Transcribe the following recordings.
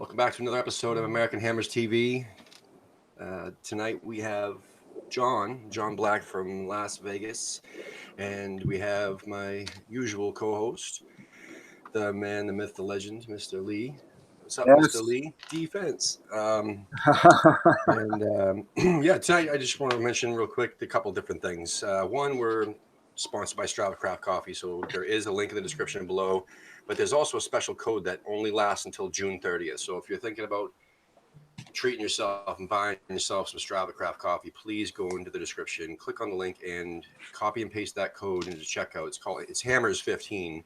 Welcome back to another episode of American Hammers TV. Tonight we have John Black from Las Vegas, and we have my usual co-host, the man, the myth, the legend, Mr. Lee. What's up, Yes. Mr. Lee? Defense. Yeah, tonight I just want to mention real quick a couple different things. One, we're sponsored by Strava Craft Coffee, so there is a link in the description below. But there's also a special code that only lasts until June 30th. So if you're thinking about treating yourself and buying yourself some Strava Craft Coffee, please go into the description, click on the link, and copy and paste that code into checkout. It's Hammers 15.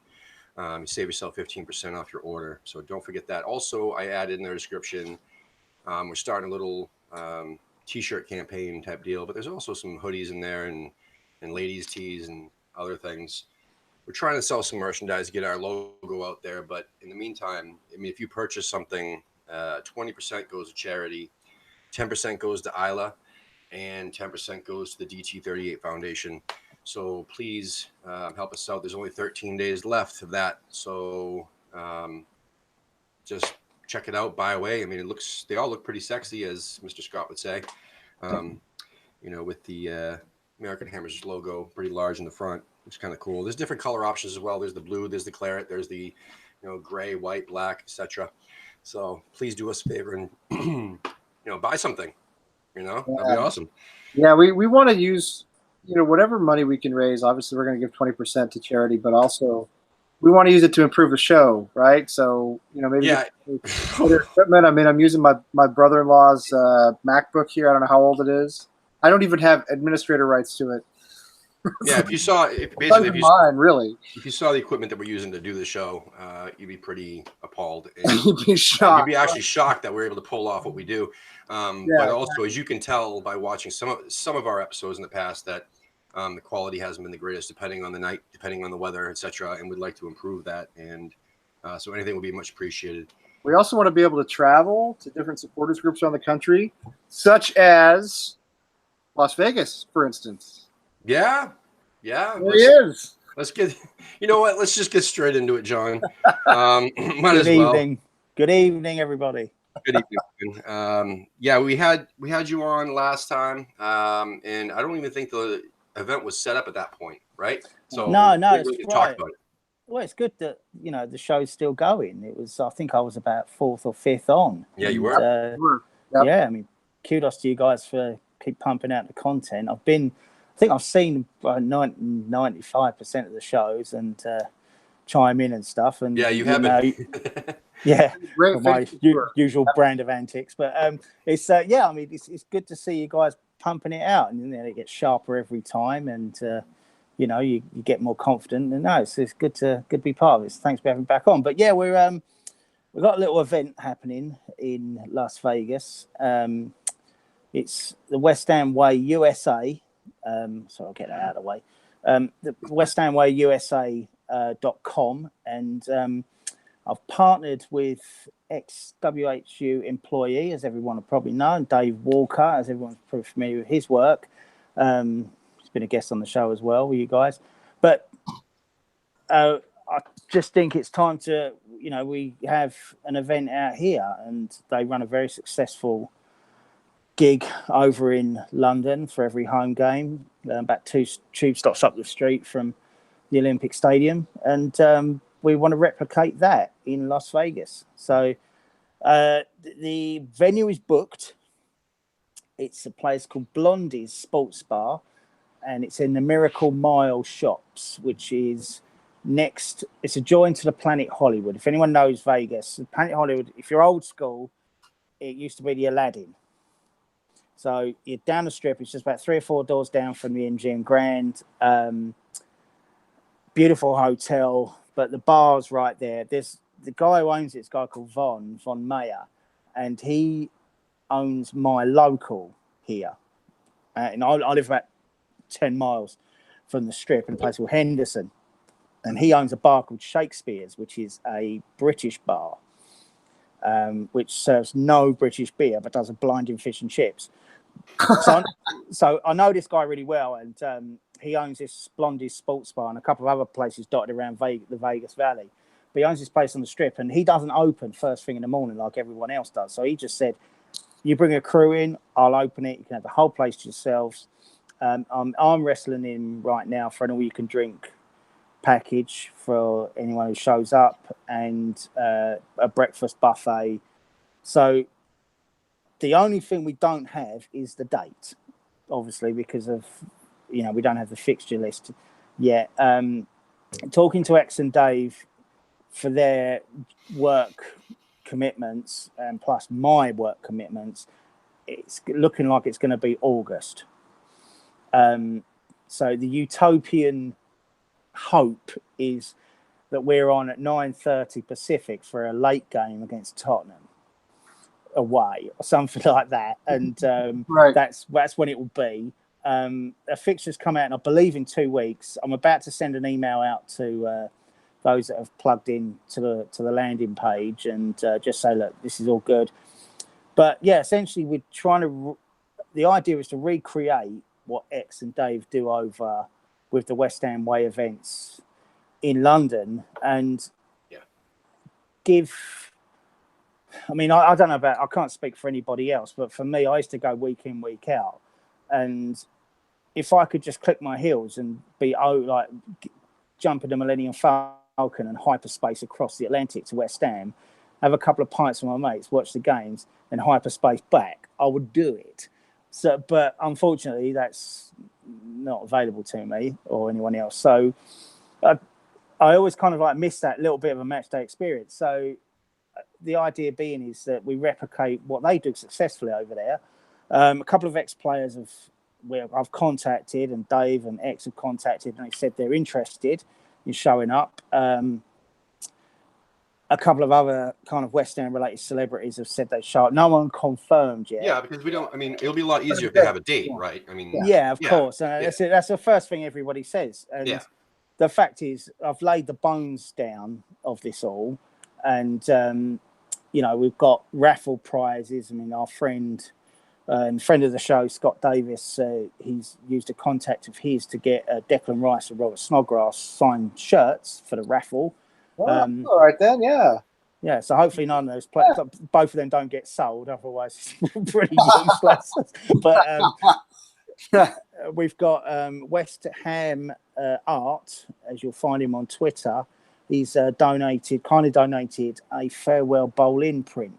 You save yourself 15% off your order. So don't forget that. Also, I added in their description, we're starting a little t-shirt campaign type deal, but there's also some hoodies in there and ladies tees and other things. We're trying to sell some merchandise, get our logo out there. But in the meantime, I mean, if you purchase something, 20% goes to charity, 10% goes to Isla, and 10% goes to the DT38 Foundation. So please help us out. There's only 13 days left of that. So just check it out, buy away. I mean, they all look pretty sexy, as Mr. Scott would say. With the American Hammers logo pretty large in the front. It's kind of cool. There's different color options as well. There's the blue, there's the claret, there's the gray, white, black, etc. So please do us a favor and buy something. That'd be awesome. Yeah, we want to use whatever money we can raise. Obviously, we're going to give 20% to charity, but also we want to use it to improve the show, right? So maybe other equipment. I mean, I'm using my brother-in-law's MacBook here. I don't know how old it is. I don't even have administrator rights to it. Yeah, if you saw the equipment that we're using to do the show, you'd be pretty appalled. And, you'd be shocked. You'd be actually shocked that we're able to pull off what we do. But also, as you can tell by watching some of our episodes in the past, that the quality hasn't been the greatest, depending on the night, depending on the weather, etc. And we'd like to improve that. And so anything would be much appreciated. We also want to be able to travel to different supporters groups around the country, such as Las Vegas, for instance. Yeah. There he is. Let's get. You know what? Let's just get straight into it, John. Might as well. Good evening, everybody. Good evening. Yeah, we had you on last time, and I don't even think the event was set up at that point, right? So no, it's really right. Talk about it. Well, it's good that the show's still going. It was, I think, I was about 4th or 5th on. Yeah, you were. Yep. Yeah, I mean, kudos to you guys for keep pumping out the content. I think I've seen 95% of the shows and chime in and stuff. And yeah, you haven't. Yeah, my usual brand of antics. But it's I mean, it's good to see you guys pumping it out, and it gets sharper every time, and you get more confident. And no, it's good to be part of it. So thanks for having me back on. But yeah, we've got a little event happening in Las Vegas. It's the West Ham Way USA. So I'll get that out of the way. The West Ham Way USA.com, and I've partnered with ex-WHU employee, as everyone will probably know, Dave Walker, as everyone's probably familiar with his work. He's been a guest on the show as well with you guys. But I just think it's time to, we have an event out here, and they run a very successful gig over in London for every home game, about 2 tube stops up the street from the Olympic Stadium, and we want to replicate that in Las Vegas. So the venue is booked. It's a place called Blondie's Sports Bar, and it's in the Miracle Mile Shops, which is next. It's adjoined to the Planet Hollywood. If anyone knows Vegas, the Planet Hollywood, if you're old school, it used to be the Aladdin. So you're down the strip. It's just about 3 or 4 doors down from the MGM Grand. Beautiful hotel, but the bar's right there. There's the guy who owns it's a guy called Von Mayer, and he owns my local here. And I live about 10 miles from the strip in a place called Henderson. And he owns a bar called Shakespeare's, which is a British bar, which serves no British beer, but does a blinding fish and chips. So I know this guy really well, and he owns this Blondie's Sports Bar and a couple of other places dotted around the Vegas Valley. but he owns his place on the Strip, and he doesn't open first thing in the morning like everyone else does. So he just said, you bring a crew in, I'll open it. You can have the whole place to yourselves. I'm wrestling in right now for an all-you-can-drink package for anyone who shows up, and a breakfast buffet. So the only thing we don't have is the date, obviously, because of, we don't have the fixture list yet. Talking to X and Dave for their work commitments and plus my work commitments, it's looking like it's going to be August. So the utopian hope is that we're on at 9:30 Pacific for a late game against Tottenham away or something like that, and right. that's when it will be. A fixture's come out, and I believe in 2 weeks. I'm about to send an email out to those that have plugged in to the landing page and just say, look, this is all good. But yeah, essentially, we're trying to. The idea is to recreate what X and Dave do over with the West Ham Way events in London, and give. I mean, I don't know about. I can't speak for anybody else, but for me, I used to go week in, week out, and if I could just click my heels and be jump in the Millennium Falcon and hyperspace across the Atlantic to West Ham, have a couple of pints with my mates, watch the games, and hyperspace back, I would do it. So, but unfortunately, that's not available to me or anyone else. So I always kind of miss that little bit of a match day experience. So the idea being is that we replicate what they do successfully over there. A couple of ex-players I've contacted, and Dave and X have contacted, and they said they're interested in showing up. A couple of other kind of West Ham related celebrities have said they show up. No one confirmed yet. Yeah, because we don't. I mean, it'll be a lot easier if they have a date, right? I mean, of course. That's the first thing everybody says. And the fact is, I've laid the bones down of this all, and we've got raffle prizes. I mean, our friend and friend of the show, Scott Davis, he's used a contact of his to get Declan Rice and Robert Snodgrass signed shirts for the raffle. All right then, yeah. So hopefully none of those both of them don't get sold. Otherwise, it's pretty useless. But we've got West Ham Art, as you'll find him on Twitter. He's kindly donated a farewell bowl-in print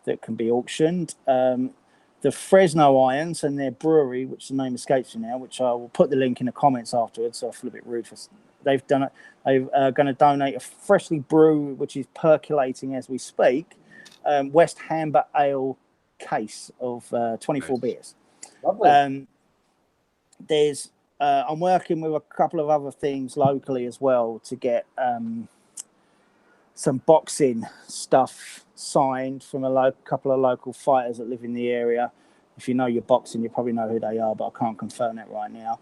that can be auctioned. The Fresno Irons and their brewery, which the name escapes me now, which I will put the link in the comments afterwards. So I feel a bit rude for. They've done it. They're going to donate a freshly brewed, which is percolating as we speak, West Hamber Ale case of 24 beers. Lovely. There's. I'm working with a couple of other things locally as well to get some boxing stuff signed from a couple of local fighters that live in the area. If you know your boxing, you probably know who they are, but I can't confirm that right now.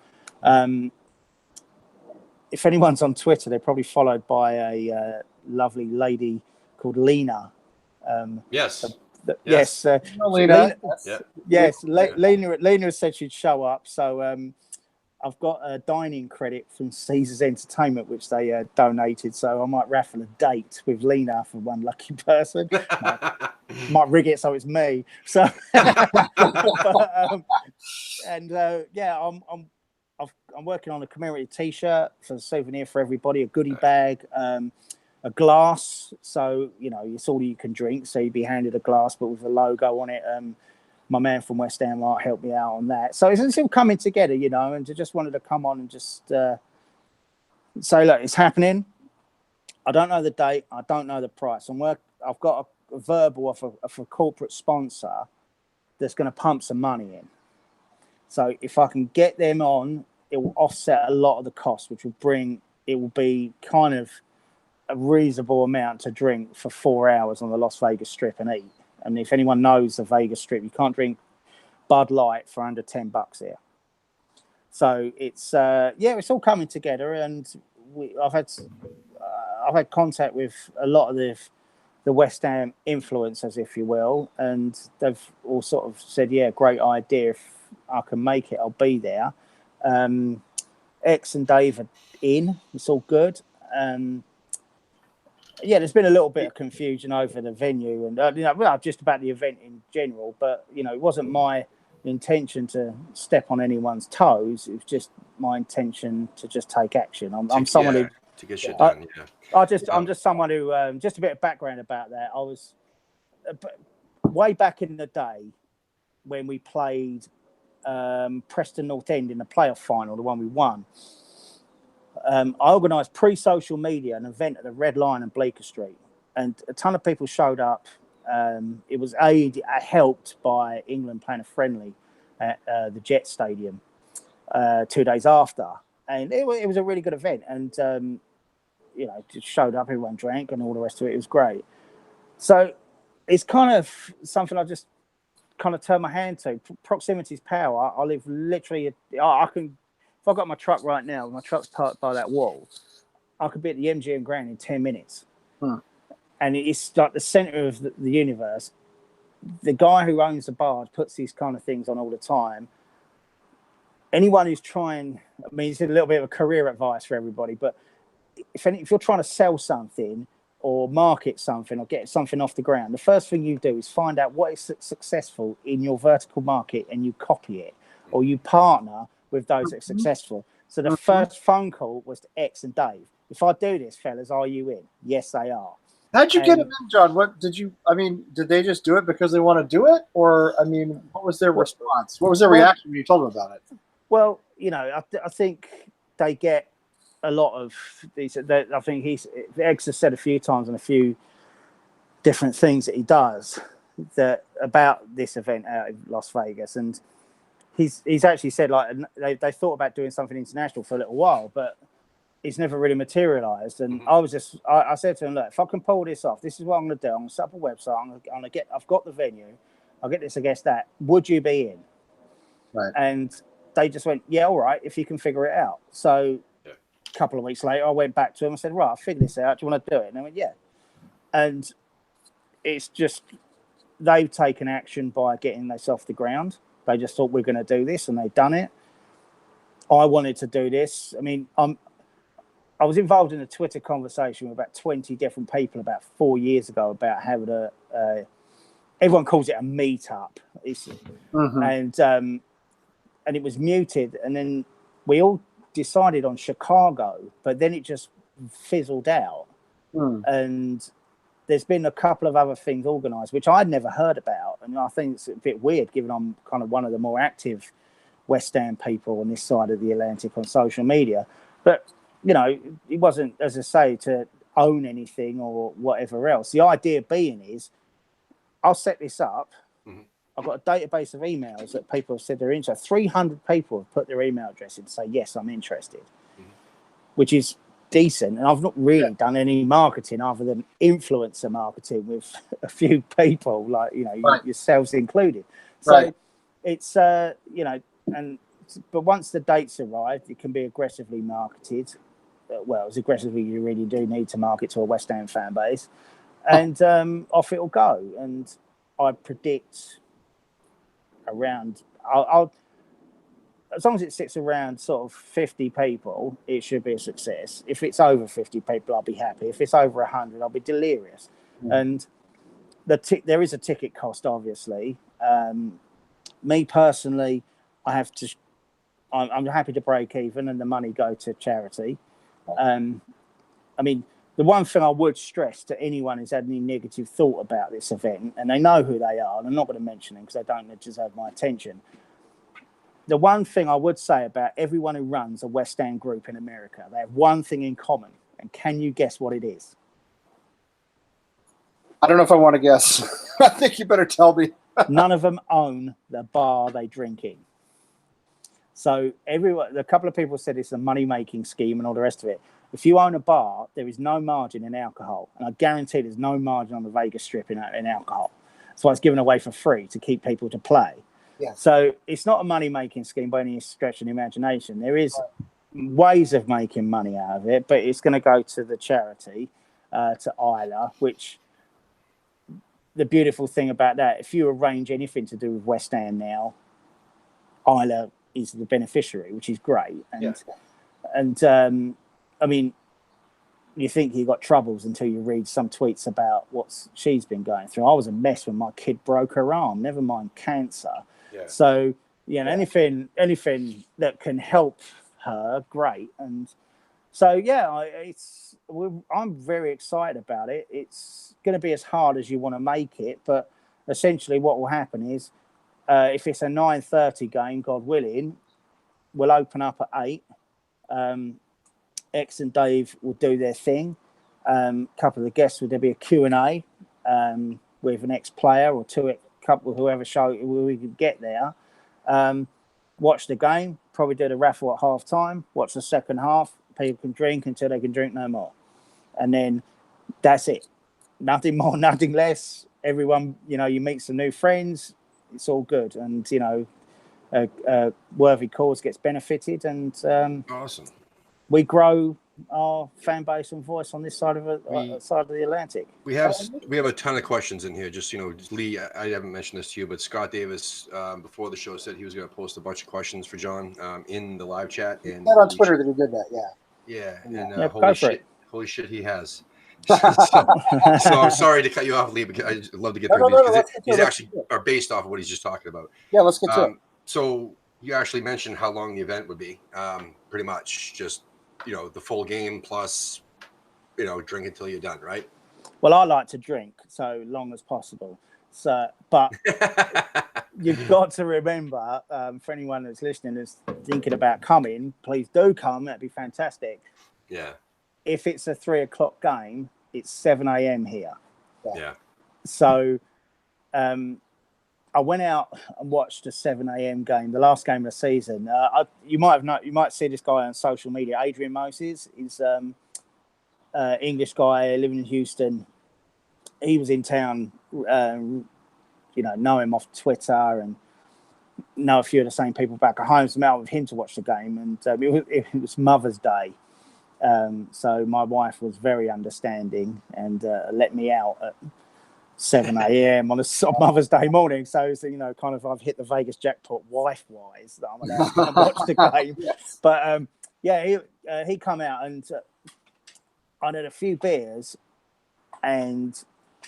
If anyone's on Twitter, they're probably followed by a lovely lady called Lena. Yes. Lena. Lena said she'd show up. So I've got a dining credit from Caesars Entertainment, which they donated. So I might raffle a date with Lena for one lucky person. Might rig it so it's me. So, I'm working on a commemorative T-shirt for a souvenir for everybody, a goodie bag, a glass. So it's all you can drink. So you'd be handed a glass, but with a logo on it. My man from West Ham Art helped me out on that. So it's all coming together, and I just wanted to come on and just say, look, it's happening. I don't know the date. I don't know the price. I've got a verbal of a corporate sponsor that's going to pump some money in. So if I can get them on, it will offset a lot of the cost, which will be kind of a reasonable amount to drink for 4 hours on the Las Vegas Strip and eat. I mean, if anyone knows the Vegas Strip, you can't drink Bud Light for under $10 here. So it's it's all coming together, and I've had contact with a lot of the West Ham influencers, if you will, and they've all sort of said, yeah, great idea. If I can make it, I'll be there. X and Dave are in. It's all good. Yeah, there's been a little bit of confusion over the venue and well, just about the event in general. But it wasn't my intention to step on anyone's toes. It was just my intention to just take action. I'm someone who to get shit done. I'm just someone who just a bit of background about that. I was way back in the day when we played Preston North End in the playoff final, the one we won. I organised pre-social media an event at the Red Lion in Bleecker Street, and a ton of people showed up. It was helped by England playing a friendly at the Jet Stadium 2 days after, and it was a really good event. And just showed up, everyone drank, and all the rest of it. It was great. So it's kind of something I just kind of turn my hand to. Proximity is power. I live literally. I can. If I got my truck right now, my truck's parked by that wall, I could be at the MGM Grand in 10 minutes. And it's like the center of the universe. The guy who owns the bar puts these kind of things on all the time. Anyone who's trying, I mean, it's a little bit of a career advice for everybody, but if you're trying to sell something or market something or get something off the ground, the first thing you do is find out what is successful in your vertical market and you copy it, or you partner with those that are successful. So the first phone call was to X and Dave. If I do this, fellas, are you in? Yes, they are. How'd you get them in, John? Did they just do it because they want to do it? Or, what was their response? What was their reaction when you told them about it? Well, I think they get a lot of these. I think Eggs has said a few times on a few different things that he does about this event out in Las Vegas. And he's actually said, like, they thought about doing something international for a little while, but it's never really materialized. And I said to him, look, if I can pull this off, this is what I'm going to do. I'm going to set up a website. I've got the venue. I'll get this against that. Would you be in? Right. And they just went, yeah, all right, if you can figure it out. So a couple of weeks later, I went back to him and said, right, I'll figure this out. Do you want to do it? And they went, yeah. And it's just, they've taken action by getting this off the ground. They just thought we're going to do this, and they've done it. I wanted to do this. I mean, I was involved in a Twitter conversation with about 20 different people about 4 years ago about having everyone calls it a meetup. And it was muted. And then we all decided on Chicago, but then it just fizzled out. And there's been a couple of other things organised, which I'd never heard about. And I think it's a bit weird, given I'm kind of one of the more active West Ham people on this side of the Atlantic on social media. But, it wasn't, as I say, to own anything or whatever else. The idea being is, I'll set this up. I've got a database of emails that people have said they're interested. 300 people have put their email address in to say, yes, I'm interested, which is decent. And I've not really done any marketing other than influencer marketing with a few people, like, yourselves included. So it's, but once the dates arrive, it can be aggressively marketed. Well, as aggressively you really do need to market to a West Ham fan base. And off it'll go. And I predict around, I'll as long as it sits around sort of 50 people, it should be a success. If it's over 50 people, I'll be happy. If it's over 100, I'll be delirious. And there is a ticket cost, obviously. Me personally, I'm happy to break even and the money go to charity. I mean, the one thing I would stress to anyone who's had any negative thought about this event, and they know who they are, and I'm not going to mention them because they don't deserve my attention. The one thing I would say about everyone who runs a West Ham group in America, they have one thing in common. And can you guess what it is? I don't know if I want to guess. I think you better tell me. None of them own the bar they drink in. So a couple of people said it's a money-making scheme and all the rest of it. If you own a bar, there is no margin in alcohol. And I guarantee there's no margin on the Vegas Strip in alcohol. That's why it's given away for free to keep people to play. Yeah. So it's not a money-making scheme by any stretch of the imagination. There is ways of making money out of it, but it's going to go to the charity, to Isla, which the beautiful thing about that, if you arrange anything to do with West Ham now, Isla is the beneficiary, which is great. And I mean, you think you got troubles until you read some tweets about what she's been going through. I was a mess when my kid broke her arm, never mind cancer. Yeah. So, anything that can help her, great. And so, I'm very excited about it. It's going to be as hard as you want to make it, but essentially what will happen is if it's a 9:30 game, God willing, we'll open up at 8. X and Dave will do their thing. A couple of the guests, will there be a Q&A with an ex-player or couple, whoever show we could get there. Watch the game, probably do the raffle at half time, watch the second half. People can drink until they can drink no more. And then that's it. Nothing more, nothing less. Everyone, you meet some new friends. It's all good. And, a worthy cause gets benefited. And awesome. We grow our fan base and voice on this side of the Atlantic. We have a ton of questions in here. Just Lee, I haven't mentioned this to you, but Scott Davis before the show said he was going to post a bunch of questions for John in the live chat. And said on Twitter that he did that. Yeah, and holy shit, he has. So I'm sorry to cut you off, Lee, because I'd love to get through these because these actually are based off of what he's just talking about. Yeah, let's get to it. So you actually mentioned how long the event would be. Pretty much just the full game plus drink until you're done, right? Well, I like to drink so long as possible. So, but you've got to remember, for anyone that's listening that's thinking about coming, please do come. That'd be fantastic. Yeah. If it's a 3 o'clock game, it's 7 a.m. here. Yeah. So, I went out and watched a 7 a.m. game, the last game of the season. You might see this guy on social media, Adrian Moses. He's English guy living in Houston. He was in town, know him off Twitter and know a few of the same people back at home. So I met up with him to watch the game, and it was Mother's Day. So my wife was very understanding and let me out at 7 a.m. on a Mother's Day morning. So kind of I've hit the Vegas jackpot wife-wise that I'm allowed to come and watch the game. Yes. But he come out and I had a few beers and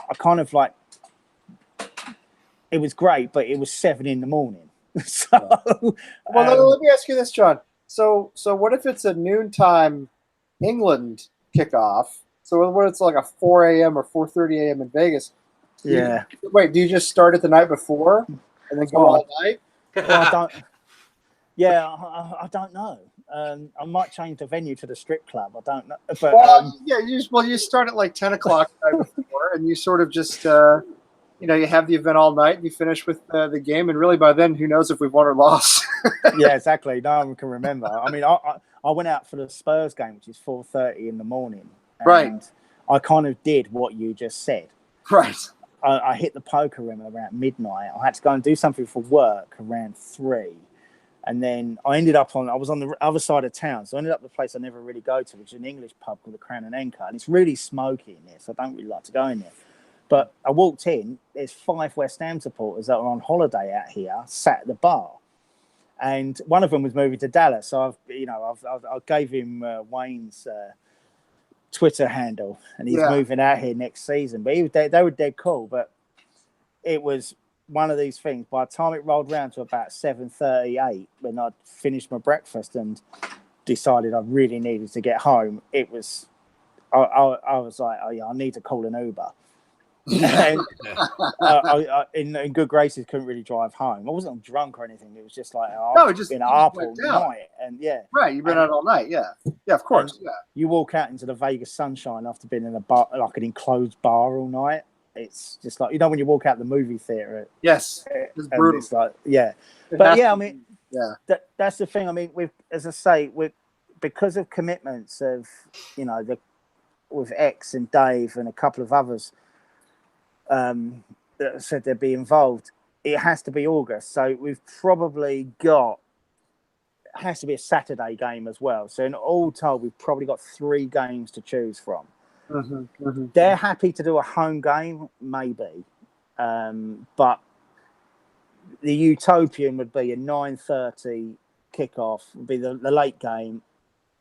I kind of it was great, but it was 7 a.m. So, let me ask you this, John. So what if it's a noontime England kickoff? So what it's like a 4 a.m. or 4:30 a.m. in Vegas? Yeah. Do you just start it the night before and then go all night? Well, I don't. Yeah, I don't know. I might change the venue to the strip club. I don't know. But you start at like 10 o'clock the night before, and you sort of just you have the event all night, and you finish with the game, and really by then, who knows if we've won or lost? Yeah, exactly. No one can remember. I mean, I went out for the Spurs game, which is 4:30 in the morning. Right. I kind of did what you just said. Right. I hit the poker room around midnight. I had to go and do something for work around 3. And then I was on the other side of town. So I ended up at the place I never really go to, which is an English pub called the Crown and Anchor. And it's really smoky in there, so I don't really like to go in there. But I walked in, there's 5 West Ham supporters that are on holiday out here, sat at the bar. And one of them was moving to Dallas. So I gave him Wayne's Twitter handle, and he's moving out here next season. But they were dead cool. But it was one of these things. By the time it rolled around to about 7:38, when I'd finished my breakfast and decided I really needed to get home, it was I was like, oh yeah, I need to call an Uber. And I, in good graces, couldn't really drive home. I wasn't drunk or anything. It was just like I've been up all night, and right. You've been out all night, yeah, of course, yeah. You walk out into the Vegas sunshine after being in a bar, like an enclosed bar all night. It's just like when you walk out the movie theater. Yes, it's brutal. It's like, I mean, that's the thing. I mean, as I say, because of commitments of with X and Dave and a couple of others. That said they'd be involved, it has to be August. So we've probably got, it has to be a Saturday game as well. So in all told, we've probably got 3 games to choose from. They're happy to do a home game, maybe. But the utopian would be a 9:30 kickoff, would be the late game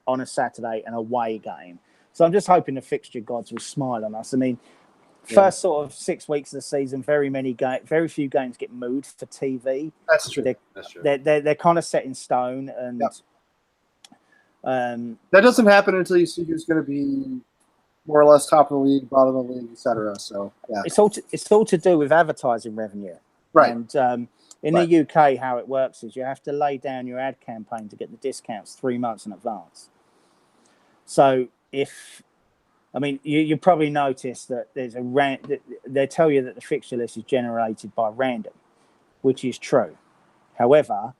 on a Saturday, an away game. So I'm just hoping the fixture gods will smile on us. I mean, first sort of 6 weeks of the season, very few games get moved for TV. That's true. They're kind of set in stone, and that doesn't happen until you see who's going to be more or less top of the league, bottom of the league, etc. So yeah, it's all to do with advertising revenue, right? And in the UK, how it works is you have to lay down your ad campaign to get the discounts 3 months in advance. So you probably noticed that there's they tell you that the fixture list is generated by random, which is true. However,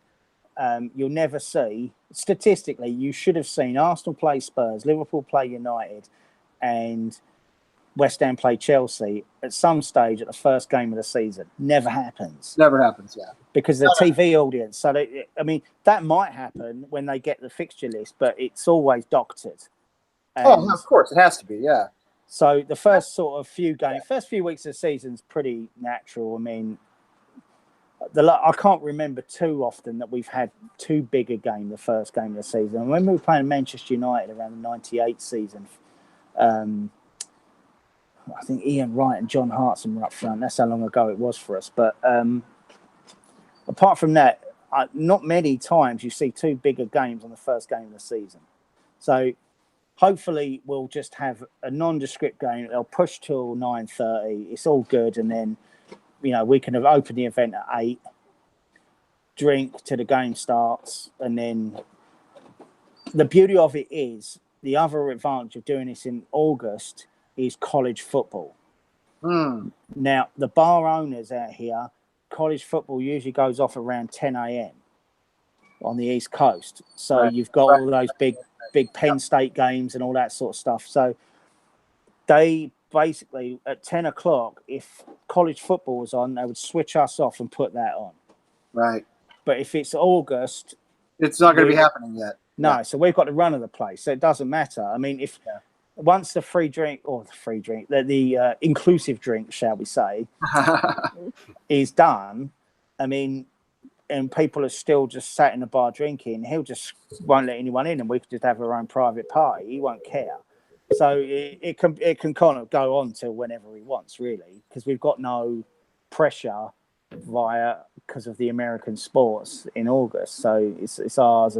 you'll never see, statistically, you should have seen Arsenal play Spurs, Liverpool play United, and West Ham play Chelsea at some stage at the first game of the season. Never happens. Never happens, yeah. Because the TV audience. So, that might happen when they get the fixture list, but it's always doctored. And of course, it has to be, yeah. So the first sort of few weeks of the season is pretty natural. I mean, I can't remember too often that we've had too big a game the first game of the season. When we were playing Manchester United around the 98 season, I think Ian Wright and John Hartson were up front. That's how long ago it was for us. But apart from that, not many times you see two bigger games on the first game of the season. So hopefully we'll just have a nondescript game. They'll push till 9:30. It's all good. And then, we can have opened the event at 8, drink till the game starts. And then the beauty of it is, the other advantage of doing this in August is college football. Now, the bar owners out here, college football usually goes off around 10 a.m. on the East Coast. So you've got all those big Penn State games and all that sort of stuff. So they basically, at 10 o'clock, if college football was on, they would switch us off and put that on. Right. But if it's August... It's not going to be happening yet. No, so we've got the run of the place. So it doesn't matter. I mean, if once the the inclusive drink, shall we say, is done, I mean, and people are still just sat in the bar drinking, he'll just won't let anyone in, and we could just have our own private party. He won't care. So it can kind of go on till whenever he wants, really, because we've got no pressure because of the American sports in August. So it's ours.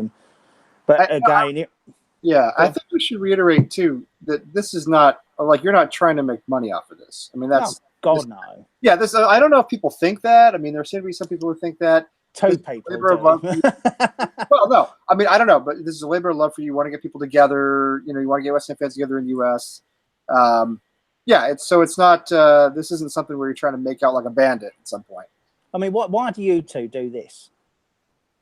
But again, I think we should reiterate too that this is not like you're not trying to make money off of this. I mean, that's no. Yeah, this. I don't know if people think that. I mean, there seem to be some people who think that. Two people. Well, no, I mean, I don't know, but this is a labor of love for you. You want to get people together. You want to get West Ham fans together in the U.S. It's not. This isn't something where you're trying to make out like a bandit at some point. I mean, why do you two do this?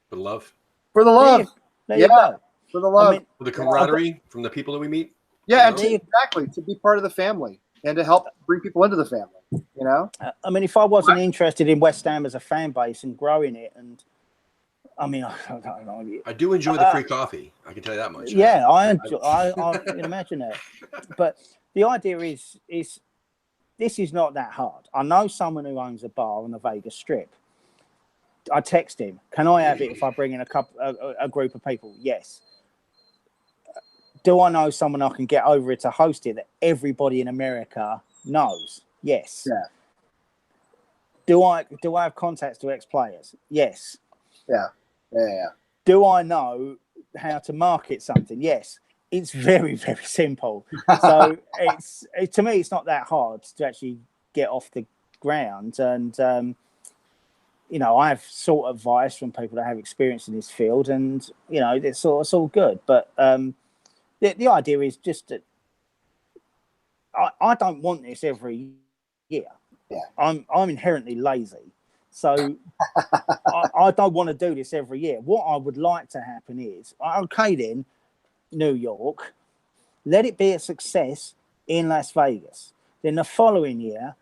For the love. For the love. There you go. For the love. For the camaraderie from the people that we meet. Yeah, and exactly, to be part of the family and to help bring people into the family, I mean, if I wasn't interested in West Ham as a fan base and growing it, and I mean, I don't know. I do enjoy the free coffee. I can tell you that much. Yeah, I can imagine it. But the idea is this is not that hard. I know someone who owns a bar on the Vegas Strip. I text him, can I have it if I bring in a group of people? Yes. Do I know someone I can get over it to host it that everybody in America knows? Yes. Yeah. Do I have contacts to ex-players? Yes. Yeah. Do I know how to market something? Yes. It's very, very simple. So to me, it's not that hard to actually get off the ground. And I have sought advice from people that have experience in this field, and it's all good. But the idea is just that I don't want this every year. Yeah. I'm inherently lazy, so I don't want to do this every year. What I would like to happen is, okay, then New York, let it be a success in Las Vegas. Then the following year,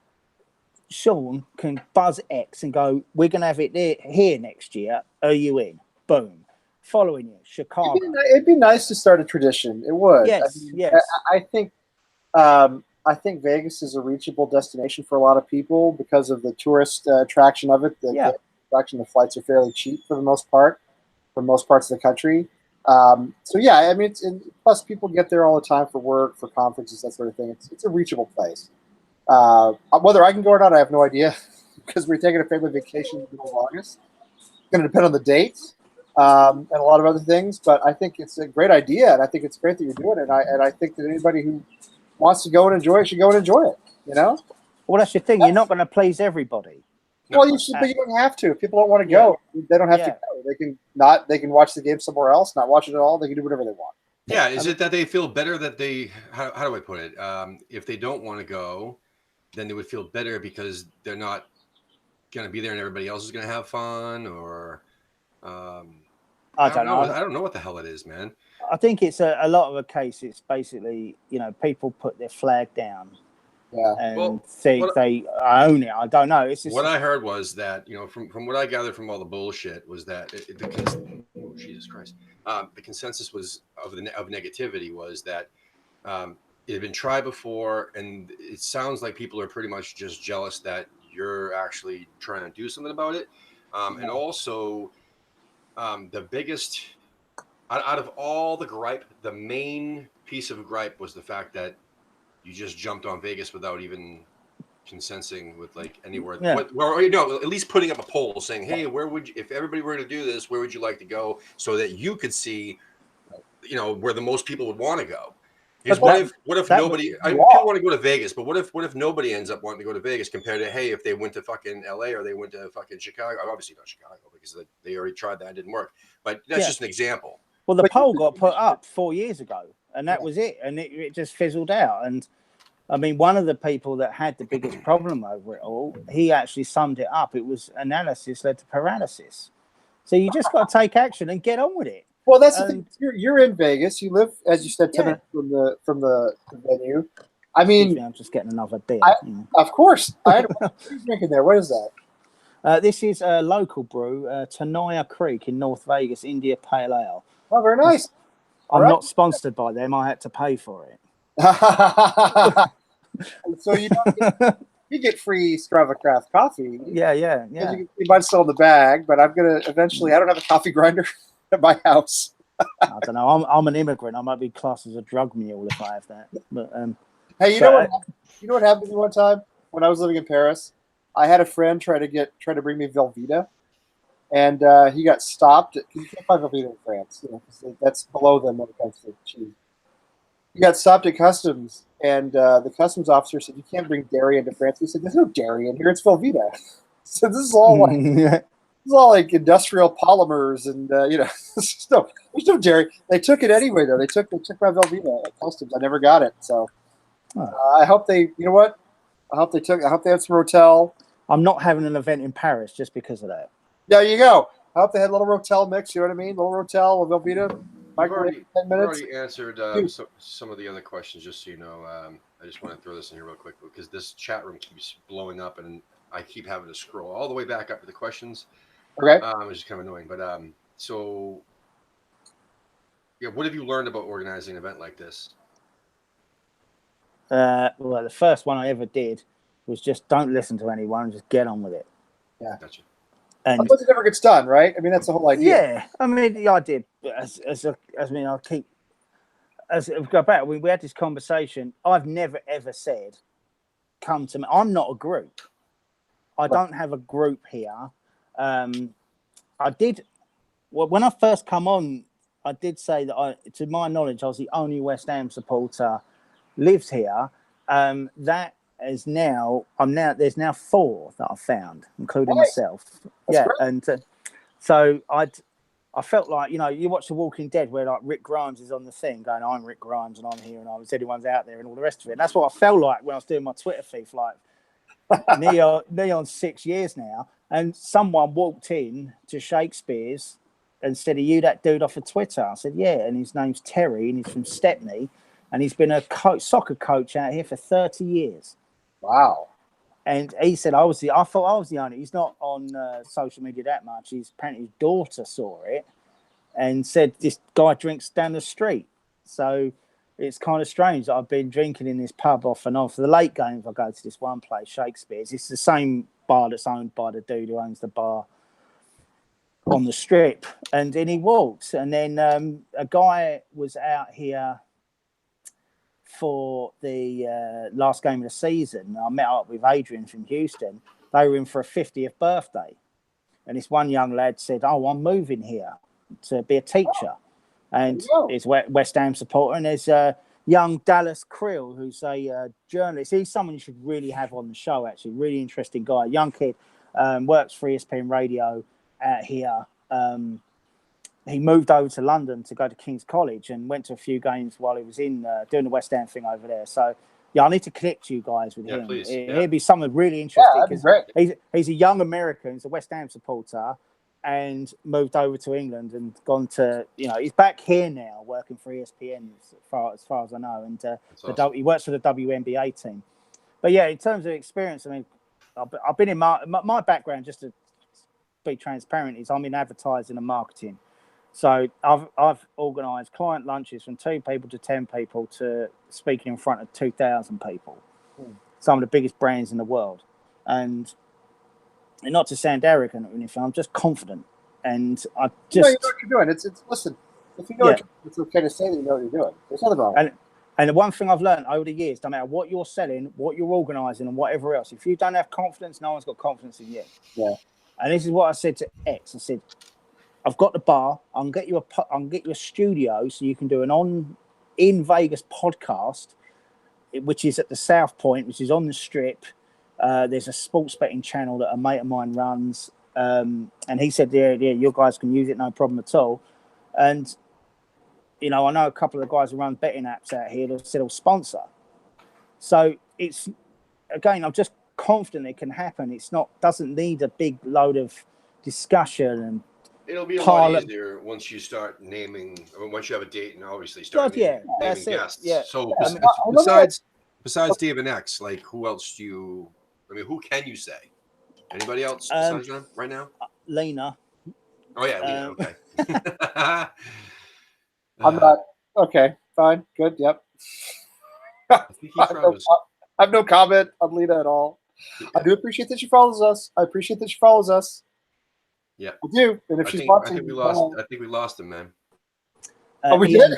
Sean can buzz X and go, we're going to have it here next year. Are you in? Boom. Following year, Chicago. It'd be nice to start a tradition. It would. Yes, yes. I think Vegas is a reachable destination for a lot of people because of the tourist attraction of it. The flights are fairly cheap for the most part, for most parts of the country. So yeah, I mean, plus people get there all the time for work, for conferences, that sort of thing. It's a reachable place. Whether I can go or not, I have no idea because we're taking a family vacation in the middle of August. It's going to depend on the dates and a lot of other things. But I think it's a great idea, and I think it's great that you're doing it. And I think that anybody who wants to go and enjoy it should go and enjoy it. You know? Well, that's your thing. You're not going to please everybody. Well, you should, but you don't have to. If people don't want to go, they don't have to go. They can not. They can watch the game somewhere else, not watch it at all. They can do whatever they want. Yeah, is it that they feel better that they? How do I put it? If they don't want to go, then they would feel better because they're not going to be there, and everybody else is going to have fun. Or I don't know. I don't know what the hell it is, man. I think it's a lot of a case. It's basically people put their flag down. Yeah. And think they own it. I don't know. It's just what I heard was that from what I gathered from all the bullshit was that Jesus Christ, the consensus was of negativity was that it had been tried before, and it sounds like people are pretty much just jealous that you're actually trying to do something about it, and also the biggest out of all the gripe, the main piece of gripe was the fact that you just jumped on Vegas without even consenting with like anywhere. Yeah. Or at least putting up a poll saying, "Hey, where would you, if everybody were to do this, where would you like to go?" So that you could see, where the most people would want to go. Because what if nobody? People want to go to Vegas, but what if nobody ends up wanting to go to Vegas compared to if they went to fucking LA or they went to fucking Chicago? Obviously not Chicago because they already tried that, it didn't work. But that's just an example. Well, the poll got put up 4 years ago, and that was it, and it just fizzled out. And I mean, one of the people that had the biggest problem over it all, he actually summed it up. It was analysis led to paralysis. So you just got to take action and get on with it. Well, that's the thing. You're in Vegas. You live, as you said, 10 minutes from the venue. I mean, I'm just getting another beer. Of course. What are you drinking there? What is that? This is a local brew, Tenaya Creek in North Vegas, India Pale Ale. Oh, very nice. I'm not sponsored by them. I had to pay for it. So you get free Strava Craft coffee. Yeah. You might sell the bag, but I'm gonna eventually. I don't have a coffee grinder at my house. I don't know. I'm an immigrant. I might be classed as a drug mule if I have that. But hey, you know what happened to me one time when I was living in Paris? I had a friend try to bring me Velveeta, and he got stopped. You can't find Velveeta in France. That's below them when it comes to cheese. He got stopped at customs, and the customs officer said, "You can't bring dairy into France." He said, "There's no dairy in here. It's Velveeta." So this is all like industrial polymers, and there's no dairy. They took it anyway, though. They took my Velveeta at customs. I never got it. So I hope they. You know what? I hope they had some Rotel. I'm not having an event in Paris just because of that. There you go. I hope they had a little Rotel mix. You know what I mean? Little Rotel with Velveeta. I've already answered some of the other questions, just so you know. I just want to throw this in here real quick because this chat room keeps blowing up, and I keep having to scroll all the way back up to the questions. Okay. Which is kind of annoying. But what have you learned about organizing an event like this? Well, the first one I ever did was just don't listen to anyone, just get on with it. Yeah. Gotcha. And otherwise it never gets done, right? I mean, that's the whole idea. Yeah, I mean, I did. Go back. We had this conversation. I've never ever said, "Come to me." I'm not a group. I don't have a group here. I did. Well, when I first come on, I did say that to my knowledge, I was the only West Ham supporter lived here. That is now. There's now 4 that I've found, including myself. That's great. And so I felt like, you watch The Walking Dead where like Rick Grimes is on the thing going, "I'm Rick Grimes and I'm here and I was anyone's out there," and all the rest of it. And that's what I felt like when I was doing my Twitter feed for like near 6 years now. And someone walked in to Shakespeare's and said, "Are you that dude off of Twitter?" I said, "Yeah." And his name's Terry and he's from Stepney and he's been a soccer coach out here for 30 years. Wow. And he said, I thought I was the only. He's not on social media that much. Apparently his daughter saw it and said, "This guy drinks down the street." So it's kind of strange that I've been drinking in this pub off and on. For the late games, I go to this one place, Shakespeare's. It's the same bar that's owned by the dude who owns the bar on the strip, and then he walks. And then a guy was out here for the last game of the season. I met up with Adrian from Houston. They were in for a 50th birthday. And this one young lad said, "Oh, I'm moving here to be a teacher." And he's a West Ham supporter. And there's young Dallas Krill, who's a journalist. He's someone you should really have on the show, actually. Really interesting guy. Young kid, works for ESPN Radio out here. He moved over to London to go to King's College and went to a few games while he was in doing the West Ham thing over there. So, yeah, I need to connect you guys with him. Please. He'd be someone really interesting. Yeah, that'd be great. He's a young American. He's a West Ham supporter and moved over to England and gone to, he's back here now working for ESPN as far as I know. And awesome. He works for the WNBA team. But, yeah, in terms of experience, I mean, I've been in my background, just to be transparent, is I'm in advertising and marketing. So I've organised client lunches from 2 people to 10 people to speaking in front of 2,000 people, some of the biggest brands in the world. And not to sound arrogant or anything, I'm just confident. And I just... No, you know what you're doing. It's listen, if you know what you're doing, it's okay to say that you know what you're doing. There's nothing wrong. And the one thing I've learned over the years, no matter what you're selling, what you're organising and whatever else, if you don't have confidence, no one's got confidence in you. Yeah. And this is what I said to X. I said, I've got the bar. I can get you a studio so you can do an in Vegas podcast, which is at the South Point, which is on the Strip. There's a sports betting channel that a mate of mine runs, and he said, "Yeah, your guys can use it, no problem at all." And I know a couple of the guys who run betting apps out here that said, "I'll sponsor." So it's again, I'm just confident it can happen. Doesn't need a big load of discussion and. It'll be a lot easier once you start naming, once you have a date and obviously start naming guests. Yeah. So besides Dave and X, like who else who can you say? Anybody else besides them right now? Lena. Oh yeah, Lena, okay. I'm not, okay, fine, good, yep. I have no comment on Lena at all. I do appreciate that she follows us. Yeah, I do. And if she's watching, I think we lost him, man. We did.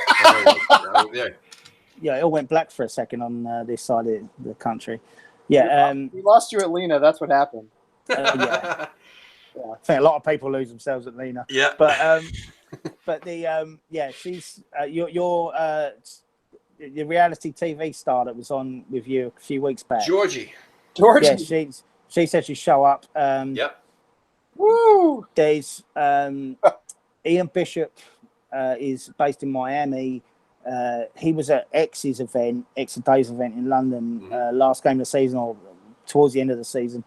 Yeah, it all went black for a second on this side of the country. Yeah, we lost you at Lena. That's what happened. Yeah. I think a lot of people lose themselves at Lena. Yeah, but the she's your the reality TV star that was on with you a few weeks back. Georgie. Yeah, she said she'd show up. Yep. Woo! There's Ian Bishop is based in Miami. He was at X's event, X a Day's event in London, last game of the season or towards the end of the season.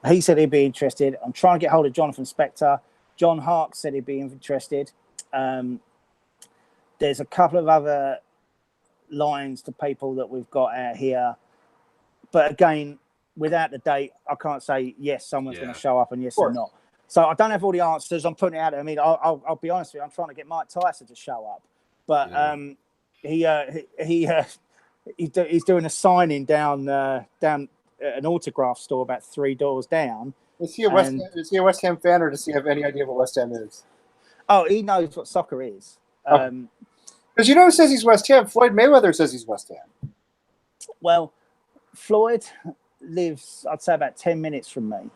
He said he'd be interested. I'm trying to get hold of Jonathan Spector. John Hark said he'd be interested. There's a couple of other lines to people that we've got out here. But again, without the date, I can't say, yes, someone's going to show up and yes or not. So I don't have all the answers. I'm putting it out there. I mean, I'll be honest with you. I'm trying to get Mike Tyson to show up. But he's doing a signing down an autograph store about 3 doors down. Is he a West Ham fan, or does he have any idea what West Ham is? Oh, he knows what soccer is. Because who says he's West Ham? Floyd Mayweather says he's West Ham. Well, Floyd lives, I'd say, about 10 minutes from me.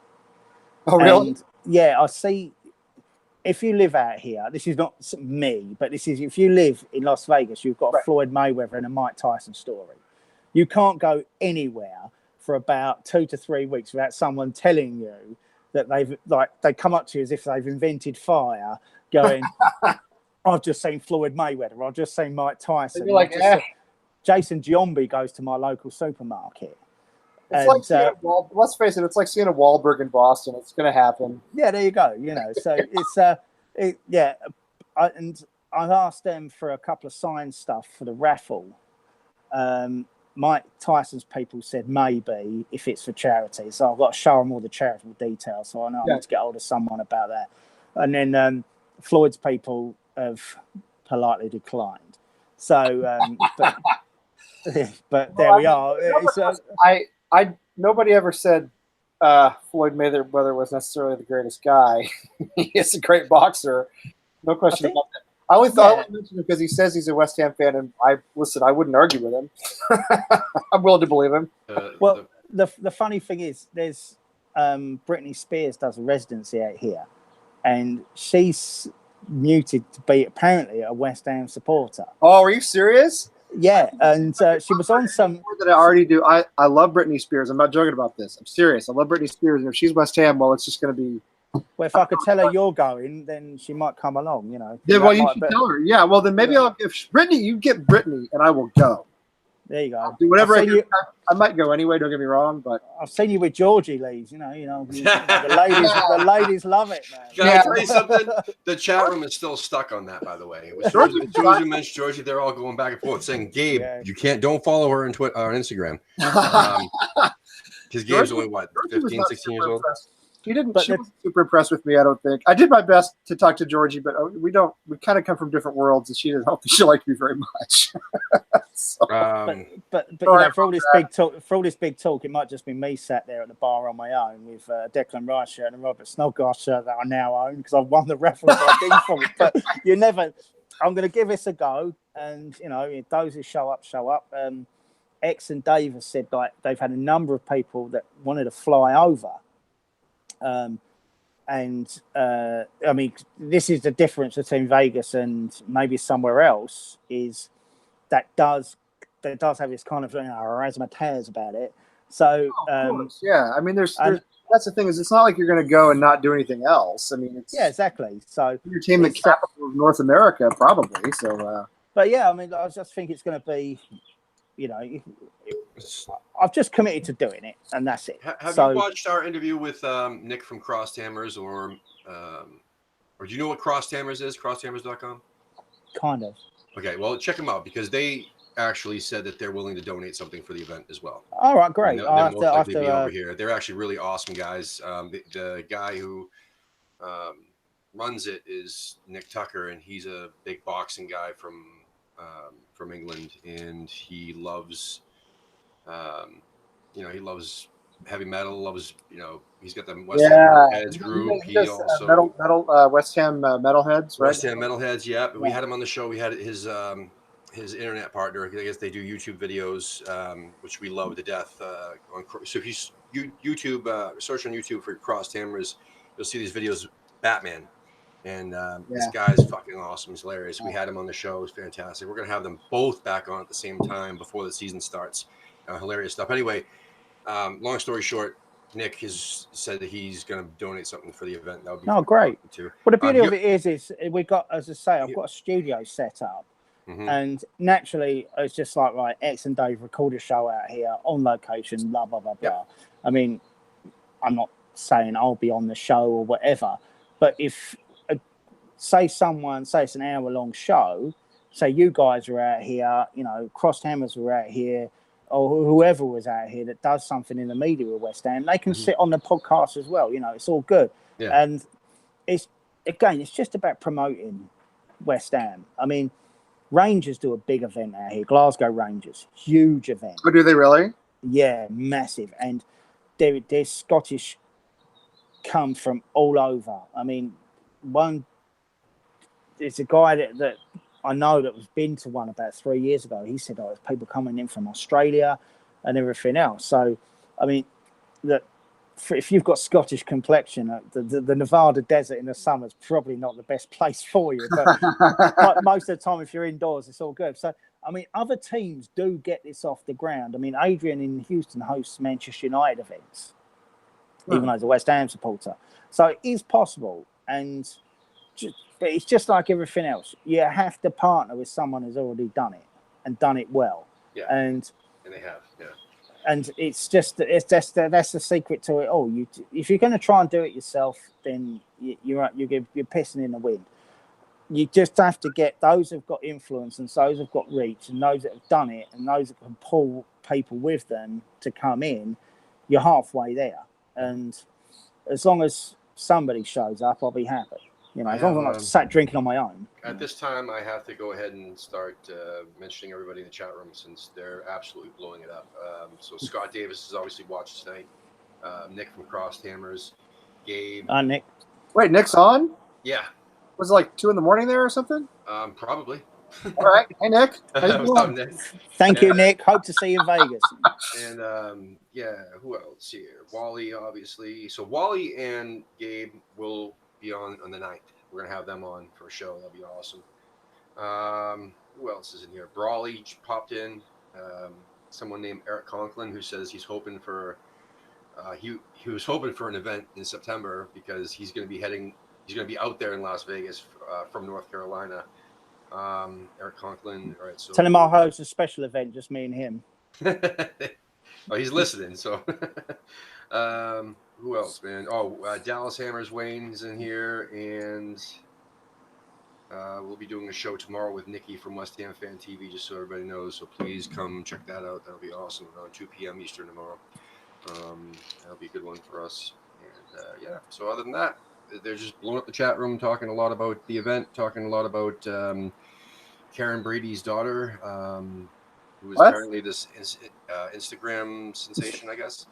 Oh, really? And, yeah, I see. If you live out here, this is not me, but this is if you live in Las Vegas, you've got a Floyd Mayweather and a Mike Tyson story. You can't go anywhere for about 2 to 3 weeks without someone telling you that they come up to you as if they've invented fire, going, "I've just seen Floyd Mayweather. I've just seen Mike Tyson." You're like, Jason Giambi goes to my local supermarket. It's like seeing let's face it, it's like seeing a Wahlberg in Boston. It's going to happen. Yeah, there you go. So it's and I've asked them for a couple of signed stuff for the raffle. Mike Tyson's people said maybe if it's for charity, so I've got to show them all the charitable details. So I know I need to get hold of someone about that. And then Floyd's people have politely declined. So, but there we are. Nobody ever said Floyd Mayweather was necessarily the greatest guy. He is a great boxer, no question about that. I only thought I mentioned it because he says he's a West Ham fan, and I wouldn't argue with him. I'm willing to believe him. Well, the funny thing is, there's Britney Spears does a residency out here, and she's muted to be apparently a West Ham supporter. Oh, are you serious? Yeah, and she was on some that I already do. I love Britney Spears. I'm not joking about this. I'm serious. I love Britney Spears, and if she's West Ham, well, it's just going to be. Well, if I could tell her you're going, then she might come along. You know. Yeah, well, you should tell her. Yeah, well, then maybe I'll. If Britney, you get Britney, and I will go. There you go. I'll do whatever I do. I might go anyway. Don't get me wrong, but I've seen you with Georgie Lees. The ladies love it, man. Can I tell you something? The chat room is still stuck on that, by the way. As soon as you mentioned Georgie, they're all going back and forth saying, "Gabe, you don't follow her on Twitter on Instagram." Because Gabe's only 15, 16 years old. She wasn't super impressed with me, I don't think. I did my best to talk to Georgie, but we kind of come from different worlds, and I don't think she liked me very much. So, but you know, for all this big talk, it might just be me sat there at the bar on my own with Declan Rice shirt and a Robert Snodgrass shirt that I now own because I've won the raffle by default. But you never. I'm going to give this a go, and you know, those who show up. X and Dave have said like they've had a number of people that wanted to fly over. I mean, this is the difference between Vegas and maybe somewhere else is that does have this kind of razzmatazz about it. So, yeah, I mean, there's that's the thing is it's not like you're going to go and not do anything else. I mean, it's exactly. So entertainment capital of North America, probably. So, but yeah, I mean, I just think it's going to be, you know, I've just committed to doing it, and that's it. Have you watched our interview with Nick from Crosshammers, or do you know what Crosshammers is? Crosshammers.com? Kind of. Okay, well, check them out because they actually said that they're willing to donate something for the event as well. All right, great. They'll most likely be over here. They're actually really awesome guys. The guy who runs it is Nick Tucker, and he's a big boxing guy from England, and he loves, he loves heavy metal. He's got the West Ham Metalheads group. He also West Ham Metalheads, right? West Ham Metalheads, yeah. We had him on the show. We had his internet partner. I guess they do YouTube videos, which we love to death. So if you YouTube search on YouTube for Crosshammers, you'll see these videos. Batman. And this guy's fucking awesome. He's hilarious. We had him on the show. It's fantastic. We're going to have them both back on at the same time before the season starts. Hilarious stuff. Anyway, long story short, Nick has said that he's going to donate something for the event. That would be great. Too. Well, the beauty of it is we've got, as I say, I've got a studio set up. Mm-hmm. And naturally, it's just like, right, X and Dave record a show out here on location, blah, blah, blah, blah. Yep. I mean, I'm not saying I'll be on the show or whatever, but if... say it's an hour-long show, say you guys are out here, you know, Crosshammers were out here, or whoever was out here that does something in the media with West Ham, they can sit on the podcast as well. You know, it's all good. Yeah. And it's just about promoting West Ham. I mean, Rangers do a big event out here, Glasgow Rangers, huge event. Oh, do they really? Yeah, massive. And there's Scottish come from all over. I mean, it's a guy that I know that was been to one about 3 years ago. He said, there's people coming in from Australia and everything else. So, I mean, if you've got Scottish complexion, the Nevada desert in the summer is probably not the best place for you. But most of the time, if you're indoors, it's all good. So, I mean, other teams do get this off the ground. I mean, Adrian in Houston hosts Manchester United events, even though he's a West Ham supporter. So it is possible. And but it's just like everything else. You have to partner with someone who's already done it and done it well. Yeah. And they have. Yeah. And that's the secret to it all. If you're going to try and do it yourself, then you're pissing in the wind. You just have to get those who've got influence and those who've got reach and those that have done it and those that can pull people with them to come in. You're halfway there. And as long as somebody shows up, I'll be happy. You know, as long as I'm not sat drinking on my own. At this time, I have to go ahead and start mentioning everybody in the chat room since they're absolutely blowing it up. So Scott Davis has obviously watched tonight. Nick from Crossed Hammers, Gabe. Nick. Wait, Nick's on? Yeah. Was it like 2 a.m. there or something? Probably. All right. Hey, Nick. How you What's up, doing? Nick? Thank you, Nick. Hope to see you in Vegas. And who else here? Wally, obviously. So Wally and Gabe will be on the 9th. We're gonna have them on for a show. That'll be awesome. Who else is in here? Brawley popped in. Someone named Eric Conklin who says he's hoping for. He was hoping for an event in September because he's going to be out there in Las Vegas from North Carolina. Eric Conklin. All right, so tell him I'll host a special event, just me and him. Oh, he's listening. So, who else, man? Dallas Hammers Wayne's in here, and we'll be doing a show tomorrow with Nikki from West Ham Fan TV, just so everybody knows. So please come check that out. That'll be awesome. Around 2 p.m. Eastern tomorrow. That'll be a good one for us. And so other than that, they're just blowing up the chat room, talking a lot about the event, talking a lot about Karen Brady's daughter, who is apparently this Instagram sensation, I guess.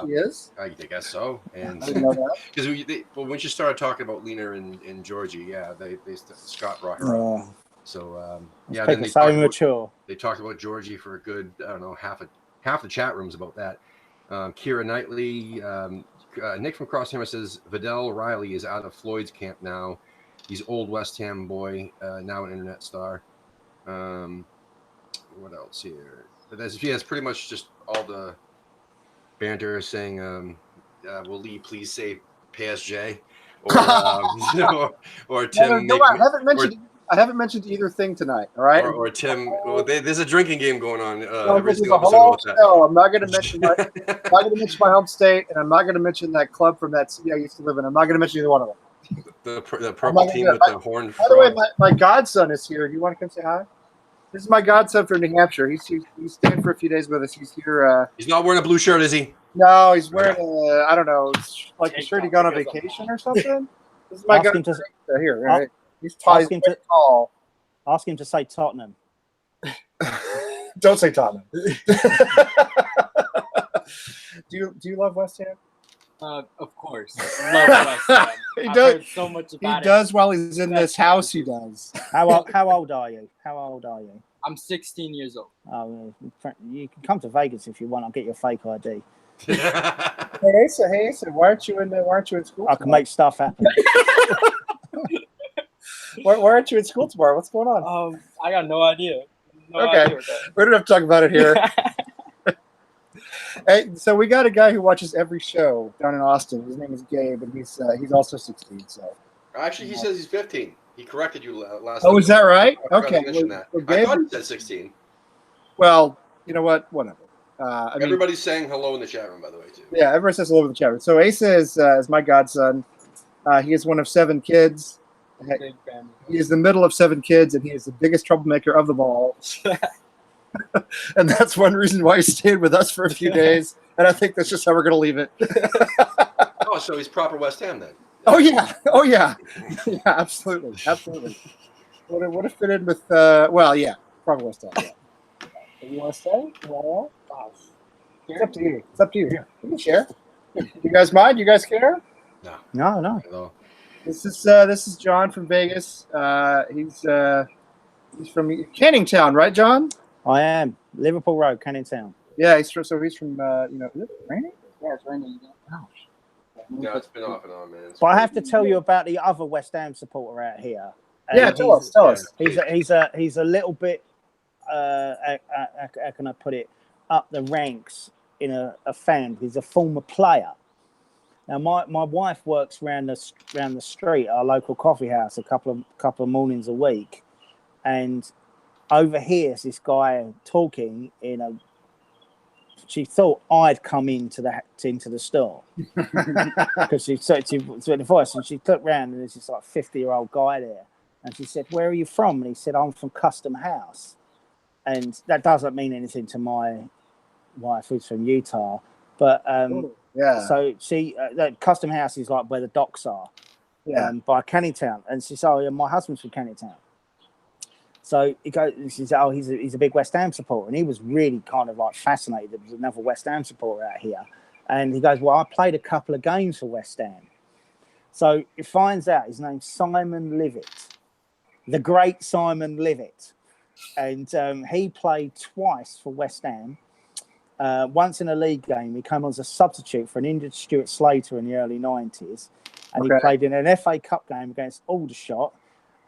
She is? I guess so. And I didn't know that. Because when she started talking about Lena and Georgie, Scott brought her up. So then they talked about Georgie for a good, I don't know, half the chat rooms about that. Keira Knightley, Nick from Crosshammer says Vidal Riley is out of Floyd's camp now. He's old West Ham boy, now an internet star. What else here? It's pretty much just all the banter saying, "Will Lee please say PSG?" Or Tim. No, I haven't mentioned either thing tonight. All right. Or Tim. Well, there's a drinking game going on. This is a whole show. I'm not going to mention my home state, and I'm not going to mention that club from that city I used to live in. I'm not going to mention either one of them. The purple team with the horn. By the way, my godson is here. Do you want to come say hi? This is my godson from New Hampshire. He's staying for a few days with us. He's here. He's not wearing a blue shirt, is he? No, he's wearing I don't know, like a shirt he got on vacation or something. This is my godson here. Right? He's tall. He's tall. Ask him to say Tottenham. Don't say Tottenham. Do you love West Ham? Of course. Love West Ham. I've heard so much about it. He does while he's in this house. He does. How old are you? I'm 16 years old. Oh, you can come to Vegas if you want. I'll get you a fake ID. Hey, Asa, why aren't you in school? I can make stuff happen. Why aren't you in school tomorrow? What's going on? I got no idea. Okay, we don't have to talk about it here. Hey, so we got a guy who watches every show down in Austin. His name is Gabe, and he's also 16. So actually, he says he's 15. He corrected you last. Oh, is that right? Okay. Well, I thought he said 16. Well, you know what? Whatever. Everybody's saying hello in the chat room, by the way, too. Yeah, everyone says hello in the chat room. So Asa is my godson. He is one of 7 kids. Big family. He is the middle of 7 kids, and he is the biggest troublemaker of them all. And that's one reason why he stayed with us for a few days. And I think that's just how we're going to leave it. Oh, so he's proper West Ham then? Oh yeah. Yeah, absolutely. Would have fit in with proper West Ham. Yeah. You want to stay? Well, it's up to you. You can share. You guys mind? You guys care? No. This is John from Vegas. He's from Canning Town, right, John? I am Liverpool Road, Canning Town. Yeah, he's from is it raining? Yeah, it's raining. Oh. No, it's been off and on, man. But I have to tell you about the other West Ham supporter out here. Yeah, tell us. He's a little bit. How can I put it? Up the ranks in a fan. He's a former player. Now, my wife works around the street at our local coffee house a couple of mornings a week, and overhears this guy talking she thought I'd come into the store because she said the voice, and she looked round and there's this like 50-year-old guy there, and she said, "Where are you from?" And he said, "I'm from Custom House," and that doesn't mean anything to my wife, who's from Utah, but yeah. So she the Custom House is like where the docks are, by Canning Town, and she said, "Oh, yeah, my husband's from Canning Town." So he goes, she said, "Oh, he's a big West Ham supporter," and he was really kind of like fascinated. There was another West Ham supporter out here, And he goes, well, I played a couple of games for West Ham. So he finds out his name's Simon Livet, the great Simon Livet. And he played twice for West Ham. Once in a league game, he came on as a substitute for an injured Stuart Slater in the early 90s. And he played in an FA Cup game against Aldershot.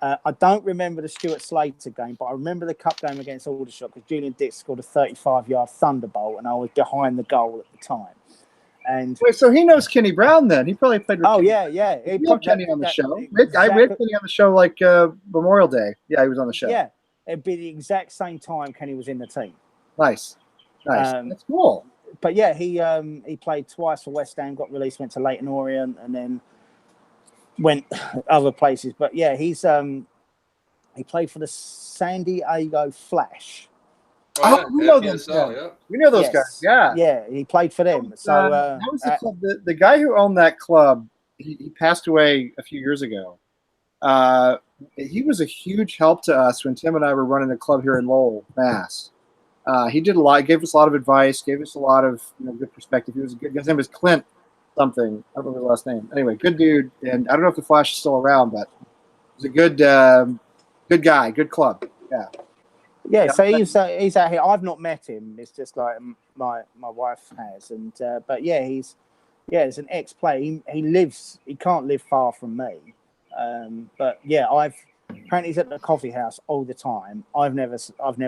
I don't remember the Stuart Slater game, but I remember the cup game against Aldershot because Julian Dix scored a 35-yard thunderbolt, and I was behind the goal at the time. And wait, so he knows Kenny Brown then? He probably played with oh, Kenny. yeah. He had Kenny on the show. I read Kenny on the show like Memorial Day. Yeah, he was on the show. Yeah, it'd be the exact same time Kenny was in the team. Nice. That's cool. But yeah, he played twice for West Ham, got released, went to Leyton Orient, and then went other places. But yeah, he played for the San Diego Flash. Oh, we know those guys. Yeah. We know those guys. Yeah. Yeah, he played for them. So that was the club. The guy who owned that club, he passed away a few years ago. He was a huge help to us when Tim and I were running a club here in Lowell, Mass. He did a lot, gave us a lot of advice, gave us a lot of good perspective. He was a good. His name was Clint something. I don't remember his last name. Anyway, good dude. And I don't know if the Flash is still around, but he's a good guy, good club. Yeah. Yeah, so he's out here. I've not met him. It's just like my wife has, and but yeah, he's an ex-player. He can't live far from me, but yeah, apparently he's at the coffee house all the time. I've never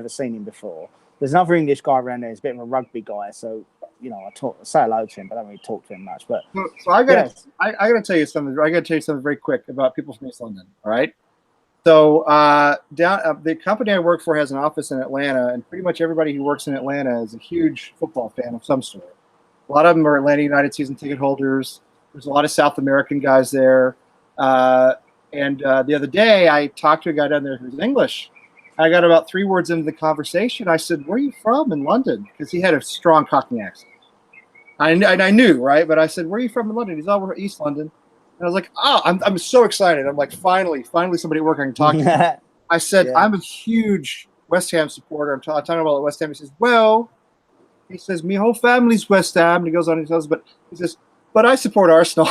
seen him before. There's another English guy around there. He's a bit of a rugby guy, so I say hello to him, but I don't really talk to him much. But so I gotta tell you something. I gotta tell you something very quick about people from East London. All right. So the company I work for has an office in Atlanta, and pretty much everybody who works in Atlanta is a huge football fan of some sort. A lot of them are Atlanta United season ticket holders. There's a lot of South American guys there. And the other day, I talked to a guy down there who's English. I got about 3 words into the conversation. I said, "Where are you from in London?" Because he had a strong Cockney accent. I knew, right? But I said, "Where are you from in London?" He's all, "We're East London." And I was like, "Oh, I'm so excited." I'm like, finally somebody at work I can talk to. I said, "I'm a huge West Ham supporter." I'm talking about West Ham. He says, "My whole family's West Ham." And he goes on and tells, but I support Arsenal.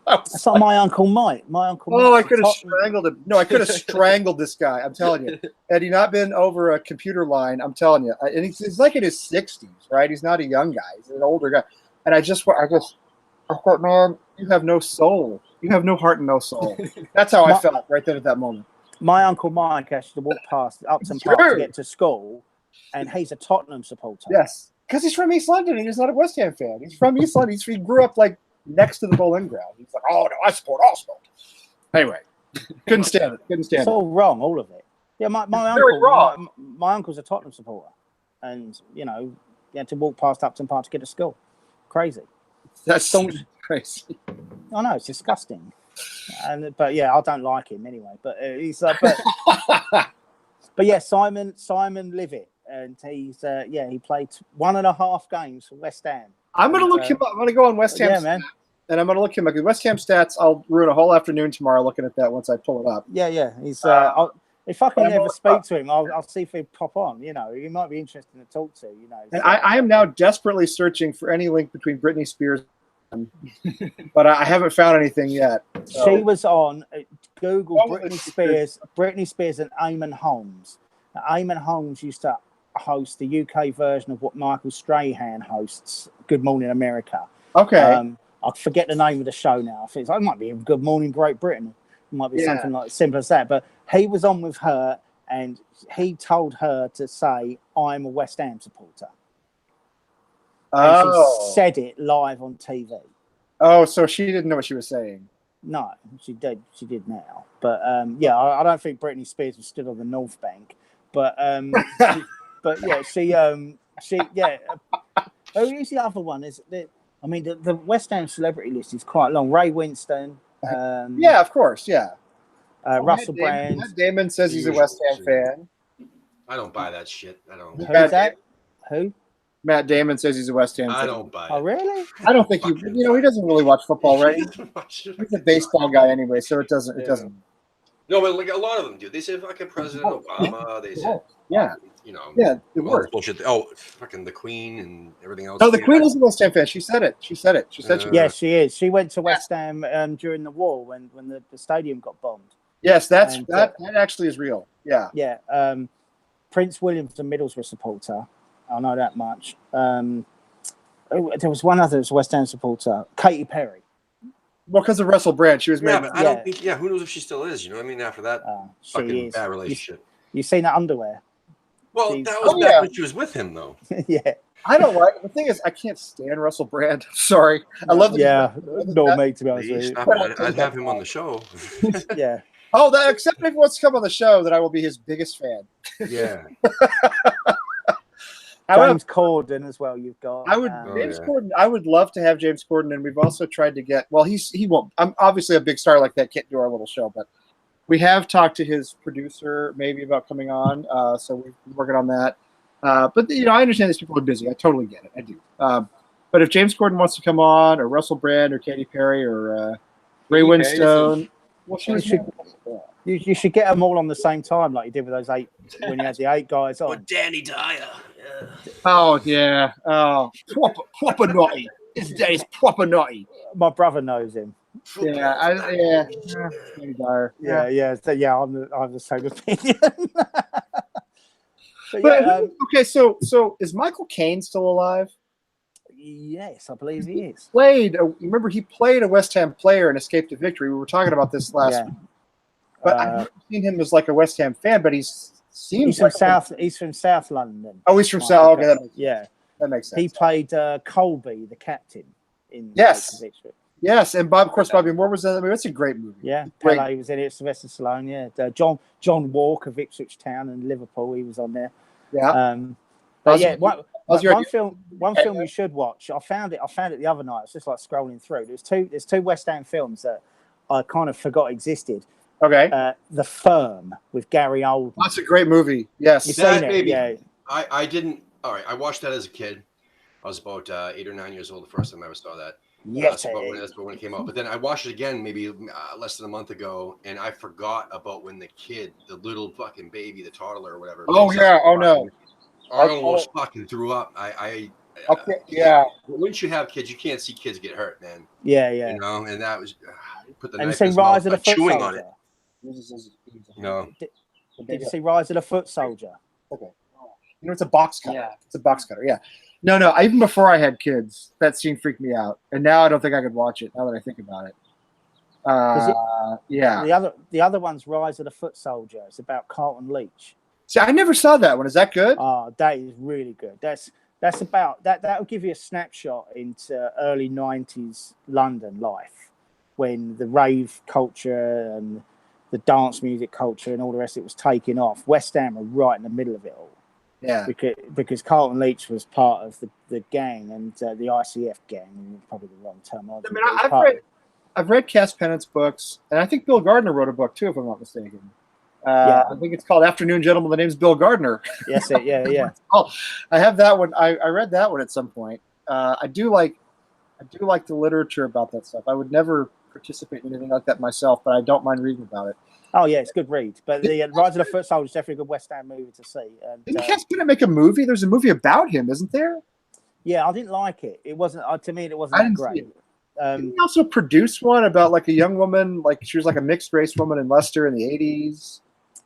That's like my Uncle Mike. I could have strangled him. No, I could have strangled this guy. I'm telling you. Had he not been over a computer line, I'm telling you. And he's like in his 60s, right? He's not a young guy. He's an older guy. And I thought, man, you have no soul. You have no heart and no soul. That's how I felt right then at that moment. My Uncle Mike actually walked past Upton Park to get to school, and he's a Tottenham supporter. Yes, because he's from East London and he's not a West Ham fan. He's from East London. He grew up like next to the Bowling Ground. He's like, "Oh no, I support Arsenal." Anyway, couldn't stand it. It's all wrong, all of it. Yeah, my uncle. My uncle's a Tottenham supporter, and he had to walk past Upton Park to get to school. Crazy. That's crazy. I know, it's disgusting. But yeah, I don't like him anyway. But he's but yeah, Simon Livet, and he's he played 1.5 games for West Ham. I'm gonna look him up. I'm gonna go on West Ham. Yeah, man. And I'm gonna look him up because West Ham stats. I'll ruin a whole afternoon tomorrow looking at that once I pull it up. Yeah. He's. If I can ever speak to him, I'll see if he'd pop on. He might be interesting to talk to. And I am now desperately searching for any link between Britney Spears, but I haven't found anything yet. So. She was on Google Britney Spears and Eamon Holmes. Now, Eamon Holmes used to host the UK version of what Michael Strahan hosts, Good Morning America. Okay. I forget the name of the show now. It might be Good Morning Great Britain. It might be something like simple as that. But he was on with her, and he told her to say, "I'm a West Ham supporter." And she said it live on TV. Oh, so she didn't know what she was saying. No, she did. She did now. But I don't think Britney Spears was stood on the North Bank. But who's the other one? The West Ham celebrity list is quite long. Ray Winston. Yeah, of course. Yeah. Russell Brand. Matt Damon says he's a West Ham fan. I don't buy that shit. I don't. Who's that? Who? Matt Damon says he's a West Ham fan. I don't buy it. Oh, really? I don't think he doesn't really watch football, right? He's a baseball guy anyway, so it doesn't. No, but like a lot of them do. They say fucking President Obama. They say Yeah, it all this worked. bullshit. Oh, fucking the Queen and everything else. No, the Queen is a West Ham fan. She said it. She said she Yeah, she is. She went to West Ham during the war when the stadium got bombed. Yes, that actually is real. Yeah. Yeah. Prince William's a Middlesbrough supporter. I know that much. There was one other West Ham supporter, Katy Perry. Well, because of Russell Brand, she was made. Yeah, but I don't think. Yeah, who knows if she still is? You know what I mean? After that fucking bad relationship. You seen that underwear? Well, that was back when she was with him, though. Yeah. I don't like. The thing is, I can't stand Russell Brand. I'm sorry. I love. No, mate. To be honest with you, I'd have him on the show. Yeah. Oh, except if he wants to come on the show, then I will be his biggest fan. Yeah. James Corden as well. You've got. James Corden. I would love to have James Corden, and we've also tried to get. Well, he won't. I'm obviously a big star like that. Can't do our little show, but we have talked to his producer maybe about coming on. So we're working on that. But I understand these people are busy. I totally get it. I do. But if James Corden wants to come on, or Russell Brand, or Katy Perry, or Ray Winstone, well, you should get them all on the same time, like you did with those 8 when you had the 8 guys on. Or Danny Dyer. Yeah. Oh yeah. Oh, proper naughty. This day is proper naughty. My brother knows him. Yeah. Danny Dyer. Yeah. So, I'm the same opinion. Okay, so is Michael Caine still alive? Yes, I believe he is. Remember, he played a West Ham player and escaped to victory. We were talking about this last week. But I've never seen him as like a West Ham fan, but he's from South London. Oh, he's from South. Okay, that makes sense. He played Colby, the captain, in Victory. Yes, and Bobby Moore was in it. I mean, it's a great movie. Yeah, Pele was in it. Sylvester Stallone. Yeah, John Walker, Ipswich Town, and Liverpool. He was on there. Yeah. One film you should watch. I found it the other night. It's just like scrolling through. There's two West Ham films that I kind of forgot existed. Okay. The Firm with Gary Oldman. That's a great movie. Yes. You've seen it? Yeah. I didn't. All right. I watched that as a kid. I was about 8 or 9 years old the first time I ever saw that. Yes. That's when it came out. But then I watched it again maybe less than a month ago, and I forgot about when the little fucking baby, the toddler or whatever. Oh yeah. Oh no. I almost fucking threw up. Once you have kids, you can't see kids get hurt, man. Yeah. And that was put the and knife you in seen his Rise mouth of the Foot chewing Soldier? on it. No. Did you see Rise of the Foot Soldier? Okay. It's a box cutter. Yeah. It's a box cutter. Yeah. No. Even before I had kids, that scene freaked me out, and now I don't think I could watch it. Now that I think about it. Yeah. The other one's Rise of the Foot Soldier. It's about Carlton Leach. See, I never saw that one. Is that good? Oh, that is really good. That's about that. That'll give you a snapshot into early '90s London life, when the rave culture and the dance music culture and all the rest of it was taking off. West Ham are right in the middle of it all. Yeah. Because Carlton Leach was part of the gang and the ICF gang. Probably the wrong terminology. I mean, I've read Cass Pennant's books, and I think Bill Gardner wrote a book too, if I'm not mistaken. I think it's called Afternoon Gentlemen. The name's Bill Gardner. Yes, yeah. Oh, I have that one. I read that one at some point. I do like the literature about that stuff. I would never participate in anything like that myself, but I don't mind reading about it. Oh yeah, it's a good read. But the Rise of the Foot Soldier is definitely a good West Ham movie to see. Didn't Cass Pennant make a movie? There's a movie about him, isn't there? Yeah, I didn't like it. It wasn't to me. It wasn't that great. Didn't he also produce one about like a young woman, like she was like a mixed race woman in Leicester in the 80s?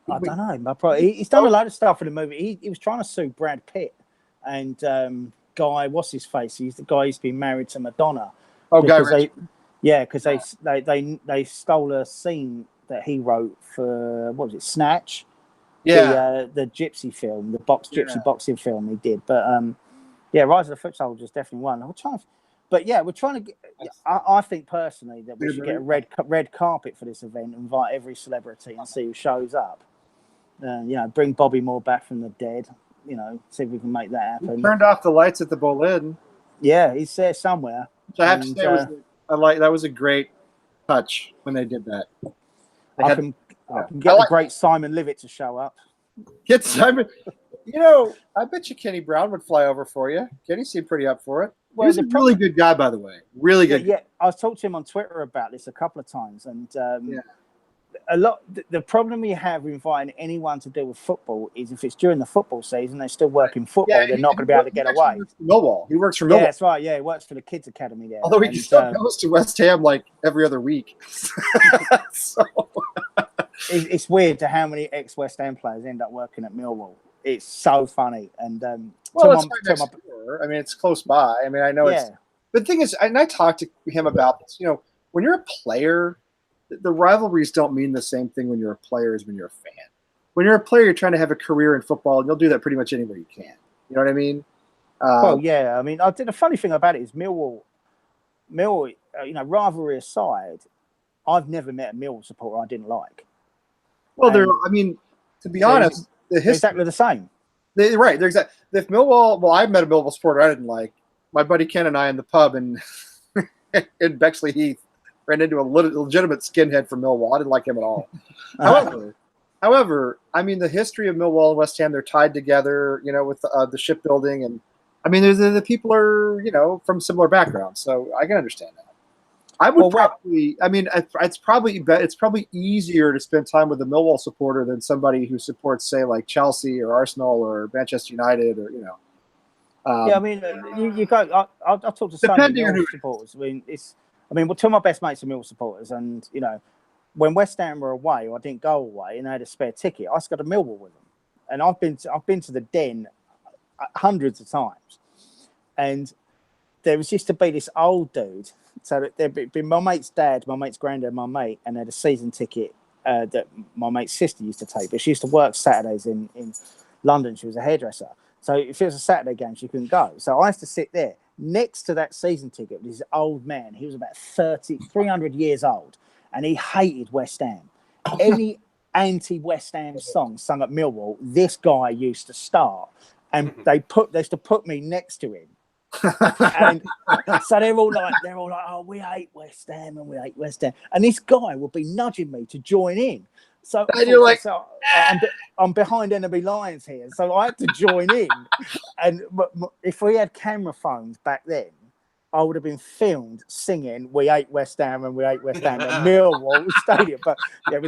I don't know. He's done a lot of stuff in the movie. He was trying to sue Brad Pitt and Guy. What's his face? He's the guy who's been married to Madonna. Oh, Guy Ritchie. Because they stole a scene that he wrote for what was it, Snatch? Yeah, the gypsy film, the gypsy boxing film he did. But Rise of the Foot Soldier is definitely one. We're trying to get. I think personally that we should get a red carpet for this event, invite every celebrity and see who shows up. Bring Bobby Moore back from the dead. See if we can make that happen. He turned off the lights at the Boleyn. Yeah, he's there somewhere. So I have to say, that was a great touch when they did that. I can get the great Simon Livet to show up. Get Simon. I bet you Kenny Brown would fly over for you. Kenny seemed pretty up for it. Well, he's a really good guy, by the way. Really good. Yeah, I was talking to him on Twitter about this a couple of times, and the problem we have with inviting anyone to deal with football is if it's during the football season, they're still working football. They're not going to be able to get away. Millwall. He works for Millwall. Yeah, that's right. Yeah, he works for the kids academy there. Although he still goes to West Ham like every other week. So it's weird to how many ex-West Ham players end up working at Millwall. It's so funny. And I mean, it's close by. I mean, I know it's. But the thing is, and I talked to him about this. You know, when you're a player, the rivalries don't mean the same thing when you're a player as when you're a fan. When you're a player, you're trying to have a career in football, and you'll do that pretty much anywhere you can. You know what I mean? Well, yeah. I mean, I did. The funny thing about it is Millwall. You know, rivalry aside, I've never met a Millwall supporter I didn't like. Well, I mean, to be honest, they're exactly the same. Right. They're exactly. If Millwall, well, I've met a Millwall supporter I didn't like. My buddy Ken and I in the pub in Bexley Heath ran into a legitimate skinhead from Millwall. I didn't like him at all. However, I mean, the history of Millwall and West Ham, they're tied together, you know, with the shipbuilding. And I mean, the people are, you know, from similar backgrounds. So I can understand that. I would I mean, it's probably easier to spend time with a Millwall supporter than somebody who supports, say, like Chelsea or Arsenal or Manchester United or, you know. Yeah, I mean, you go. I'll talk to some Millwall supporters. I mean, two of my best mates are Millwall supporters, and you know, when West Ham were away, or I didn't go away, and I had a spare ticket, I just got to Millwall with them, and I've been to the Den hundreds of times, and there was used to be this old dude. So there'd be my mate's dad, my mate's granddad, my mate, and they had a season ticket that my mate's sister used to take, but she used to work Saturdays in London. She was a hairdresser. So if it was a Saturday game, she couldn't go. So I used to sit there next to that season ticket with this old man. He was about 300 years old, and he hated West Ham. Any anti-West Ham song sung at Millwall, this guy used to start. And they used to put me next to him. And so they're all like, oh, we hate West Ham and we hate West Ham. And this guy would be nudging me to join in. So, and you're like, I'm behind enemy lines here, so I had to join in. And if we had camera phones back then, I would have been filmed singing "We hate West Ham and we hate West Ham" at Millwall Stadium. But yeah,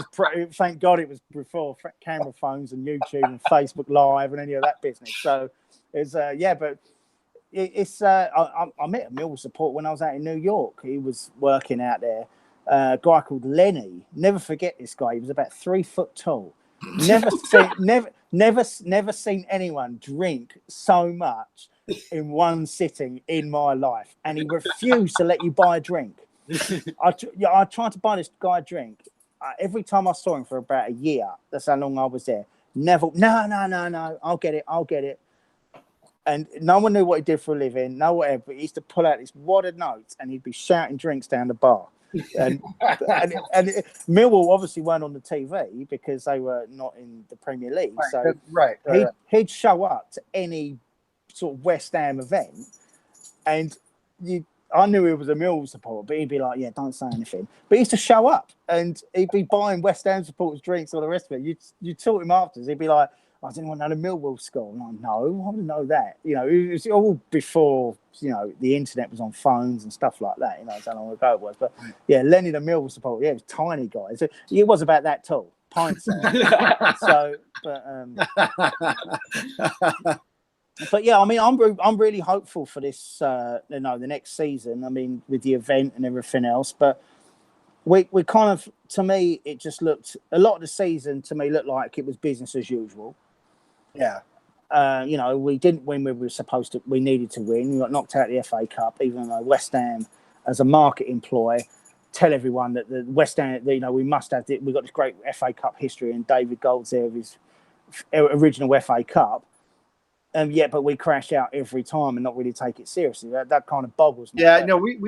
thank God it was before camera phones and YouTube and Facebook Live and any of that business. So it's but it's I met a Millwall supporter when I was out in New York. He was working out there. A guy called Lenny. Never forget this guy. He was about 3 foot tall. Never seen anyone drink so much in one sitting in my life, and he refused to let you buy a drink. I tried to buy this guy a drink. Every time I saw him for about a year, that's how long I was there. Never. No. I'll get it. And no one knew what he did for a living. No whatever. But he used to pull out these wadded notes, and he'd be shouting drinks down the bar. and Millwall obviously weren't on the TV because they were not in the Premier League. So he'd show up to any sort of West Ham event, and I knew he was a Millwall supporter, but he'd be like, "Yeah, don't say anything." But he used to show up, and he'd be buying West Ham supporters drinks, all the rest of it. You talk him afterwards, he'd be like, "I didn't want to know the Millwall score." I'm like, "No, I didn't know that." You know, it was all before, you know, the internet was on phones and stuff like that. You know, how long ago it was. But yeah, Lenny the Millwall supporter, yeah, he was a tiny guy. So he was about that tall, pint size. But yeah, I mean, I'm really hopeful for this. The next season. I mean, with the event and everything else, but we kind of, to me, it just looked, a lot of the season to me looked like it was business as usual. Yeah. You know, we didn't win where we needed to win. We got knocked out of the FA Cup, even though West Ham, as a market employ, tell everyone that the West Ham, you know, we must have it. We've got this great FA Cup history, and David Gold's there with his original FA Cup. But we crash out every time and not really take it seriously. That kind of boggles me. Yeah, no, we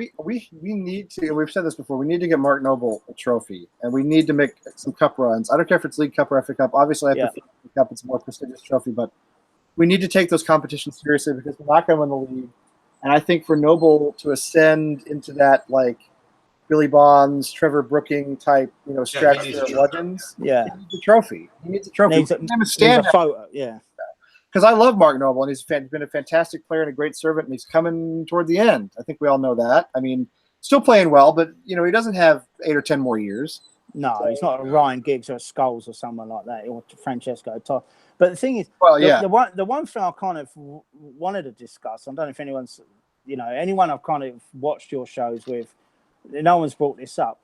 need to. We've said this before. We need to get Mark Noble a trophy, and we need to make some cup runs. I don't care if it's League Cup or FA Cup. Obviously, I prefer the Cup. It's a more prestigious trophy, but we need to take those competitions seriously because we're not going to win the league. And I think for Noble to ascend into that, like, Billy Bonds, Trevor Brooking type, you know, strategy of legends, he needs a trophy. He needs a trophy. Needs a photo, yeah. Because I love Mark Noble, and he's been a fantastic player and a great servant, and he's coming toward the end. I think we all know that. I mean, still playing well, but, you know, he doesn't have 8 or 10 more years. No, So, he's not a Ryan Giggs or a Scholes or someone like that, or Francesco Totti. But the thing is, well, the one thing I kind of wanted to discuss, I don't know if anyone's, anyone I've kind of watched your shows with, no one's brought this up.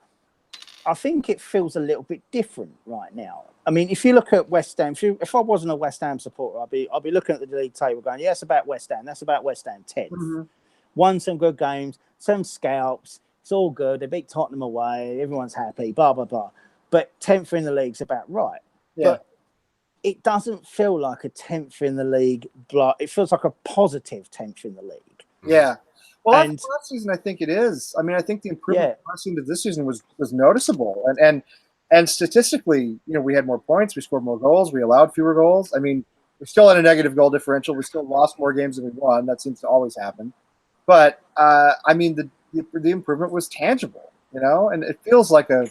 I think it feels a little bit different right now. I mean, if you look at West Ham, if I wasn't a West Ham supporter, I'd be looking at the league table going, yeah, that's about West Ham. That's about West Ham 10th. Mm-hmm. Won some good games, some scalps. It's all good. They beat Tottenham away. Everyone's happy, blah, blah, blah. But 10th in the league's about right. Yeah. But it doesn't feel like a 10th in the league. It feels like a positive 10th in the league. Yeah. Well, And- last season, I think it is. I mean, I think the improvement from last season to this season was noticeable. And statistically, we had more points. We scored more goals. We allowed fewer goals. I mean, we still had a negative goal differential. We still lost more games than we won. That seems to always happen. But, I mean, the improvement was tangible, and it feels like a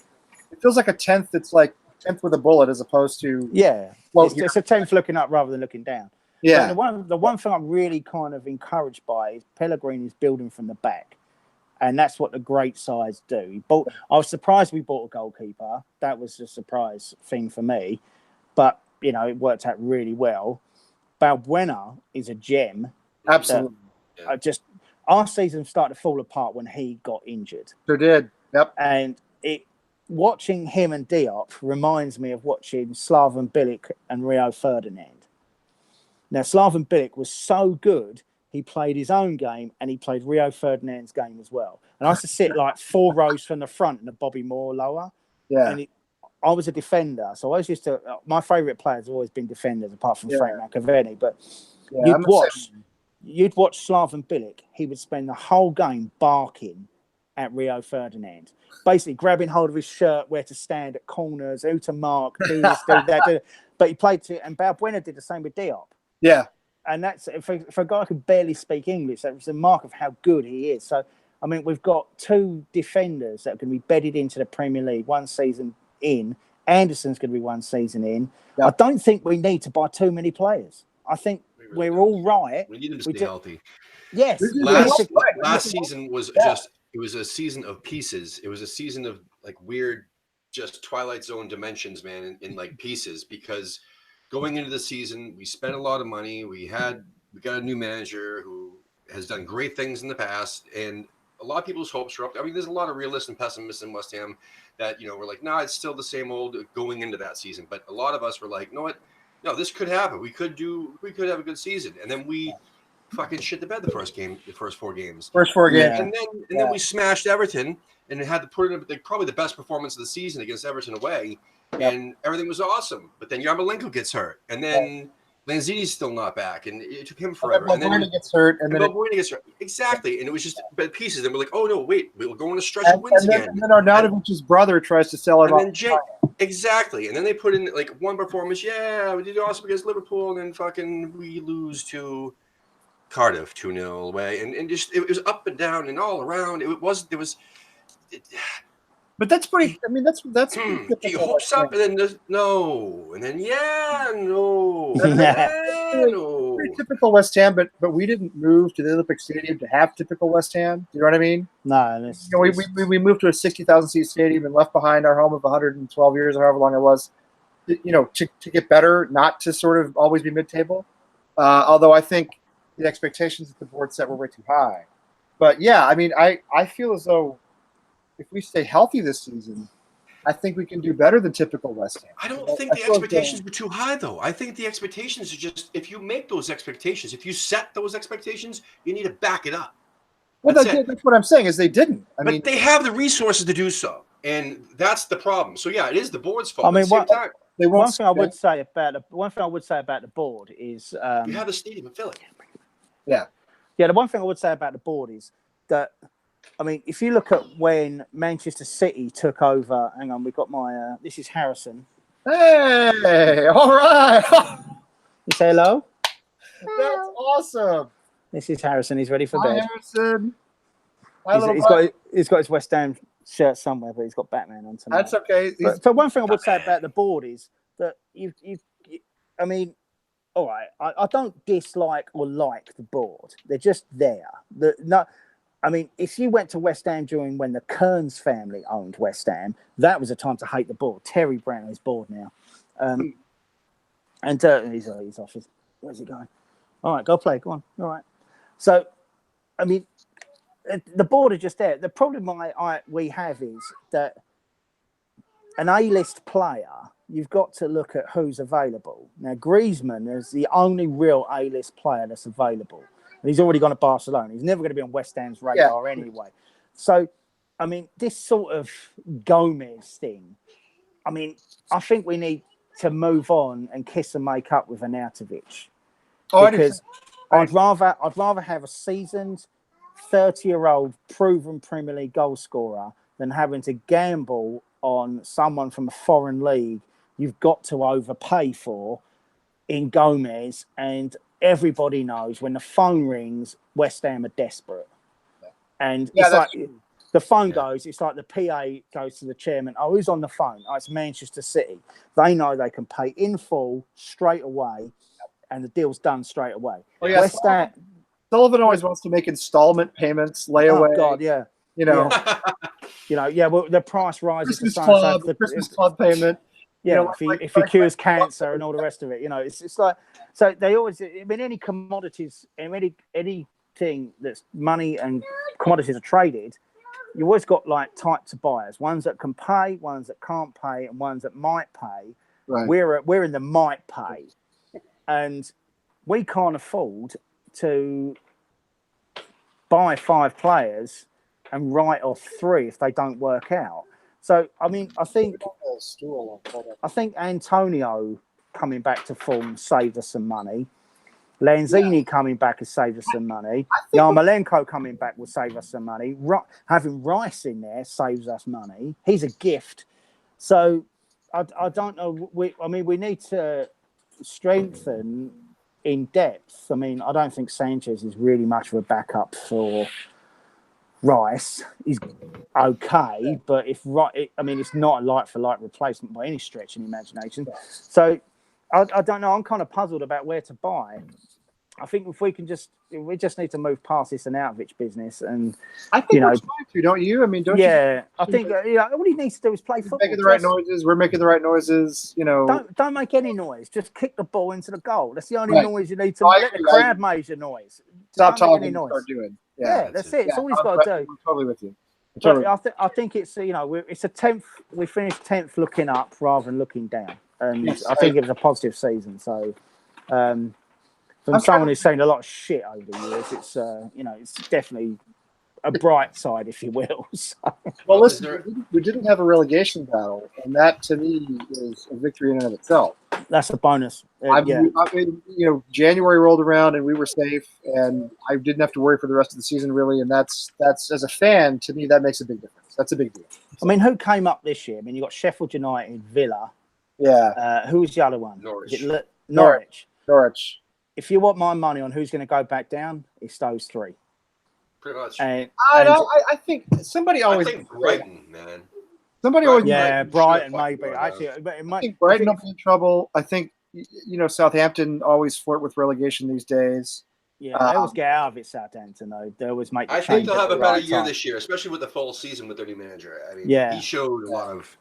10th that's like 10th with a bullet as opposed to it's a 10th looking up rather than looking down. Yeah. But the one thing I'm really kind of encouraged by is Pellegrini's building from the back, and that's what the great sides do. I was surprised we bought a goalkeeper. That was a surprise thing for me, but it worked out really well. Balbuena is a gem. Absolutely. Our season started to fall apart when he got injured. Sure did. Yep. And watching him and Diop reminds me of watching Slaven Bilic and Rio Ferdinand. Now, Slaven Bilic was so good, he played his own game and he played Rio Ferdinand's game as well. And I used to sit like 4 rows from the front in the Bobby Moore lower. Yeah. And I was a defender, so I was used to. My favourite players have always been defenders, apart from Frank McAvenny. But you'd watch Slaven Bilic. He would spend the whole game barking at Rio Ferdinand, basically grabbing hold of his shirt, where to stand at corners, who to mark, do this, do that. But he played and Balbuena did the same with Diop. Yeah. And that's for a guy who can barely speak English, that was a mark of how good he is. So, I mean, we've got 2 defenders that are going to be bedded into the Premier League 1 season in. Anderson's going to be 1 season in. Yeah. I don't think we need to buy too many players. I think we're all right. We need them to stay healthy. Yes. Last season was it was a season of pieces. It was a season of like weird, just Twilight Zone dimensions, man, in like pieces, because going into the season, we spent a lot of money. We got a new manager who has done great things in the past, and a lot of people's hopes are up. I mean, there's a lot of realists and pessimists in West Ham that, we're like, nah, it's still the same old going into that season. But a lot of us were like, you know what? No, this could happen. We could have a good season. And then we fucking shit the bed the first 4 games. Yeah. And then we smashed Everton and had to put in probably the best performance of the season against Everton away. Yep. And everything was awesome. But then Yarmolenko gets hurt. And then Lanzini's still not back. And it took him forever. And then gets hurt. And then Balbuena gets hurt. Exactly. And it was just pieces. And we're like, oh, no, wait. We're going to stretch of wins again. And then Arnautovic's brother tries to sell it off. Exactly. And then they put in like one performance. Yeah, we did awesome against Liverpool. And then fucking we lose to Cardiff 2-0 away. And just it was up and down and all around. But that's pretty. I mean, that's your hopes up, and then there's no, and then no. Pretty typical West Ham, but we didn't move to the Olympic Stadium to have typical West Ham. Do you know what I mean? No. We moved to a 60,000 seat stadium and left behind our home of 112 years or however long it was. To get better, not to sort of always be mid-table. Although I think the expectations that the board set were way too high. But yeah, I mean, I feel as though if we stay healthy this season, I think we can do better than typical West Ham. I don't think the expectations were too high, though. I think the expectations are just, if you make those expectations, if you set those expectations, you need to back it up. Well, that's what I'm saying is they didn't. I mean, they have the resources to do so, and that's the problem. So yeah, it is the board's fault. I mean, one thing I would say about the board is you have the stadium and fill it. Yeah. The one thing I would say about the board is that, I mean, if you look at when Manchester City took over, hang on, we've got my, this is Harrison. Hey, all right. You say hello? That's awesome. This is Harrison. He's ready for bed. Harrison. He's got his West Ham shirt somewhere, but he's got Batman on tonight. That's okay. But one thing I would say about the board is that I mean, all right, I don't dislike or like the board. They're just there. I mean, if you went to West Ham during when the Kearns family owned West Ham, that was a time to hate the board. Terry Brown is bored now. And he's off. Where's he going? All right, go play. Go on. All right. So, I mean, the board are just there. The problem we have is that an A-list player, you've got to look at who's available. Now, Griezmann is the only real A-list player that's available. And he's already gone to Barcelona. He's never going to be on West Ham's radar anyway. So, I mean, this sort of Gomez thing, I mean, I think we need to move on and kiss and make up with Arnautovic. Because I'd rather have a seasoned 30-year-old proven Premier League goal scorer than having to gamble on someone from a foreign league you've got to overpay for in Gomez. And everybody knows when the phone rings, West Ham are desperate. And it's like the phone goes, it's like the PA goes to the chairman. Oh, who's on the phone? Oh, it's Manchester City. They know they can pay in full straight away, and the deal's done straight away. Oh, yeah, West Ham. Sullivan always wants to make installment payments, layaway. Oh God, yeah. You know, well, the price rises Christmas to club, the Christmas club payment. Yeah, if he cures cancer and all the rest of it, it's like, so they always, I mean, any commodities, anything that's money and commodities are traded, you always got like types of buyers, ones that can pay, ones that can't pay, and ones that might pay. Right. We're in the might pay, and we can't afford to buy 5 players and write off 3 if they don't work out. So, I mean, I think Antonio coming back to form saved us some money. Lanzini coming back has saved us some money. Yarmolenko coming back will save us some money. Having Rice in there saves us money. He's a gift. So, I don't know. We need to strengthen in depth. I mean, I don't think Sanchez is really much of a backup for Rice. He's okay, but it's not a like-for-like replacement by any stretch of the imagination. So I don't know. I'm kind of puzzled about where to buy. I think if we just need to move past this Arnautovic business, and I think we're trying to, don't you? I mean, don't you? Yeah, I think all he needs to do is play football. Making the right noises. We're making the right noises. Don't make any noise. Just kick the ball into the goal. That's the only noise you need to let the crowd make your noise. Stop talking and start doing. Yeah, that's it. It's all he's got to do. I'm totally with you. I think it's it's a 10th. We finished 10th looking up rather than looking down, and I think it was a positive season. So, from someone who's seen a lot of shit over the years, it's it's definitely a bright side, if you will. So. Well, listen, we didn't have a relegation battle, and that to me is a victory in and of itself. That's a bonus. January rolled around and we were safe, and I didn't have to worry for the rest of the season really. And that's as a fan, to me, that makes a big difference. That's a big deal. I mean, who came up this year? I mean, you got Sheffield United, Villa. Yeah. Who was the other one? Norwich. If you want my money on who's going to go back down, it's those 3. Pretty much. I think somebody always. I think Brighton, man. Somebody always. Yeah, Brighton maybe. Actually, I think Brighton will be in trouble. I think Southampton always flirt with relegation these days. Yeah, they always get out of it, Southampton, though. They always make. I think they'll have a better year this year, especially with the full season with their new manager. I mean, he showed a lot of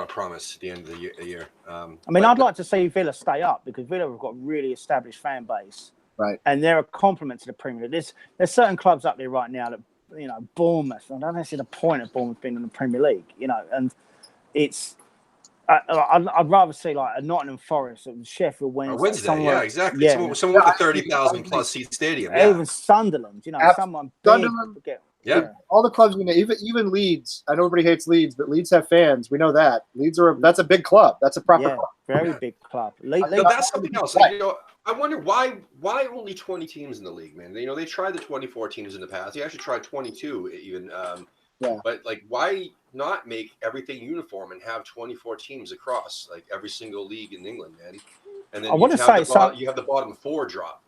promise at the end of the year. I'd like to see Villa stay up because Villa have got a really established fan base. Right. And they're a complement to the Premier League. There's certain clubs up there right now that, Bournemouth. I don't see the point of Bournemouth being in the Premier League, and it's. I'd rather see like a Nottingham Forest or Sheffield Wednesday. Yeah, exactly. Yeah. Someone with a 30,000 plus seat stadium. Yeah. Even Sunderland, someone big. Sunderland. Yeah. All the clubs, even Leeds. I know everybody hates Leeds, but Leeds have fans. We know that. That's a big club. That's a proper club. Very big club. That's something else. Like, I wonder why only 20 teams in the league, man. They tried the 24 teams in the past. They actually tried 22 even. But like, why not make everything uniform and have 24 teams across like every single league in England, man? And then you have the bottom 4 drop.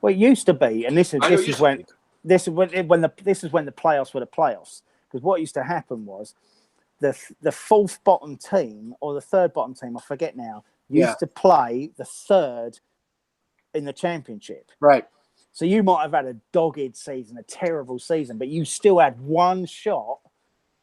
Well, it used to be, and this is when the playoffs were the playoffs. Because what used to happen was the 4th bottom team or the 3rd bottom team, I forget now, used to play the 3rd in the championship. Right. So you might have had a dogged season, a terrible season, but you still had one shot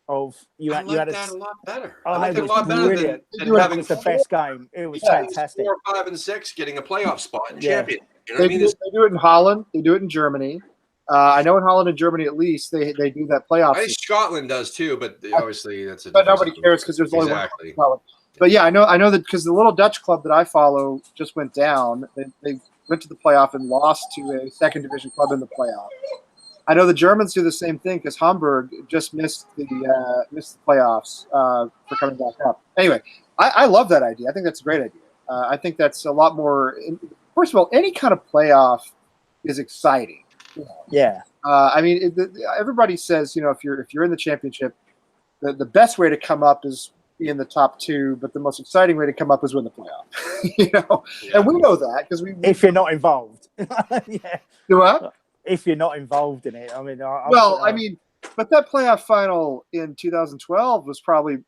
of I like that a lot better. Oh, I like it that a was lot better brilliant. than having It was the best game. It was fantastic. 4, 5, and 6, getting a playoff spot and Yeah. champion. You know what I mean? They do it in Holland. They do it in Germany. I know in Holland and Germany at least they do that playoff. I think Scotland does too, but obviously that's a. But nobody cares because there's only one Scotland. But yeah, I know that because the little Dutch club that I follow just went down. They went to the playoff and lost to a second division club in the playoff. I know the Germans do the same thing because Hamburg just missed the playoffs for coming back up. Anyway, I love that idea. I think that's a great idea. I think that's a lot more. First of all, any kind of playoff is exciting. You know? Yeah. I mean, everybody says if you're in the championship, the best way to come up is be in the top 2, but the most exciting way to come up is win the playoff. And we know that because if you're not involved. Yeah. Do what? If you're not involved in it, I mean, but that playoff final in 2012 was probably,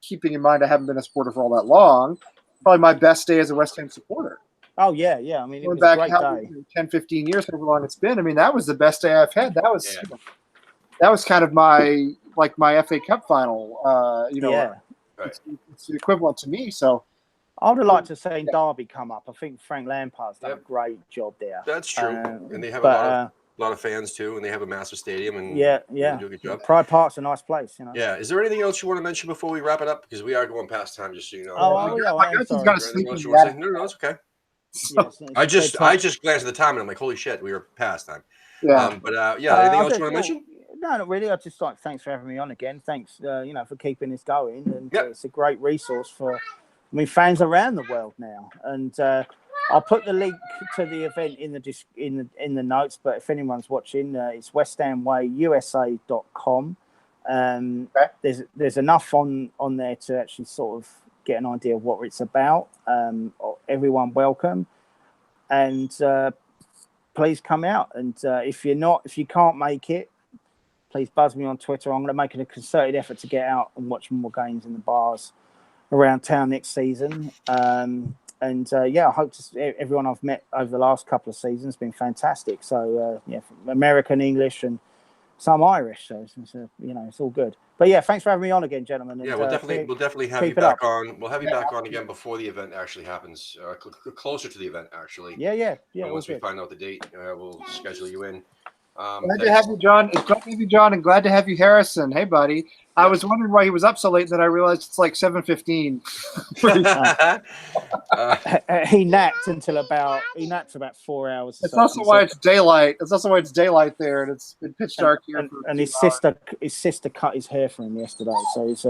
keeping in mind I haven't been a supporter for all that long, probably my best day as a West Ham supporter. Oh yeah. I mean, it was back a great day. 10, 15 years, however long it's been. I mean, that was the best day I've had. That was kind of my FA Cup final. It's the equivalent to me. So I would have liked to have seen Derby come up. I think Frank Lampard's done a great job there. That's true, and they have a lot of fans too, and they have a massive stadium. And they do a good job. Pride Park's a nice place, Yeah. Is there anything else you want to mention before we wrap it up? Because we are going past time, just so you know. I'm sorry. Got to sleep. No, it's okay. So, I just glanced at the time and I'm like, holy shit, we were past time. Yeah. Anything else you want to mention? No, not really. I'd just like thanks for having me on again. Thanks, for keeping this going, and it's a great resource for, fans around the world now. And I'll put the link to the event in the notes. But if anyone's watching, it's westhamwayusa.com. There's enough on there to actually sort of get an idea of what it's about. Everyone welcome, and please come out. And if you can't make it, please buzz me on Twitter. I'm going to make a concerted effort to get out and watch more games in the bars around town next season. I hope everyone I've met over the last couple of seasons has been fantastic. So American, English, and some Irish. So it's all good. But yeah, thanks for having me on again, gentlemen. And, we'll definitely have you back on. We'll have you back on again before the event actually happens, closer to the event actually. Yeah. Once we find out the date, we'll schedule you in. Glad to have you, John. Glad to have you, John, and glad to have you, Harrison. Hey, buddy. I was wondering why he was up so late. Then I realized it's like 7:15. He napped for about 4 hours. It's also why it's daylight. It's also why it's daylight there, and it's been pitch dark here. And his sister cut his hair for him yesterday. So he's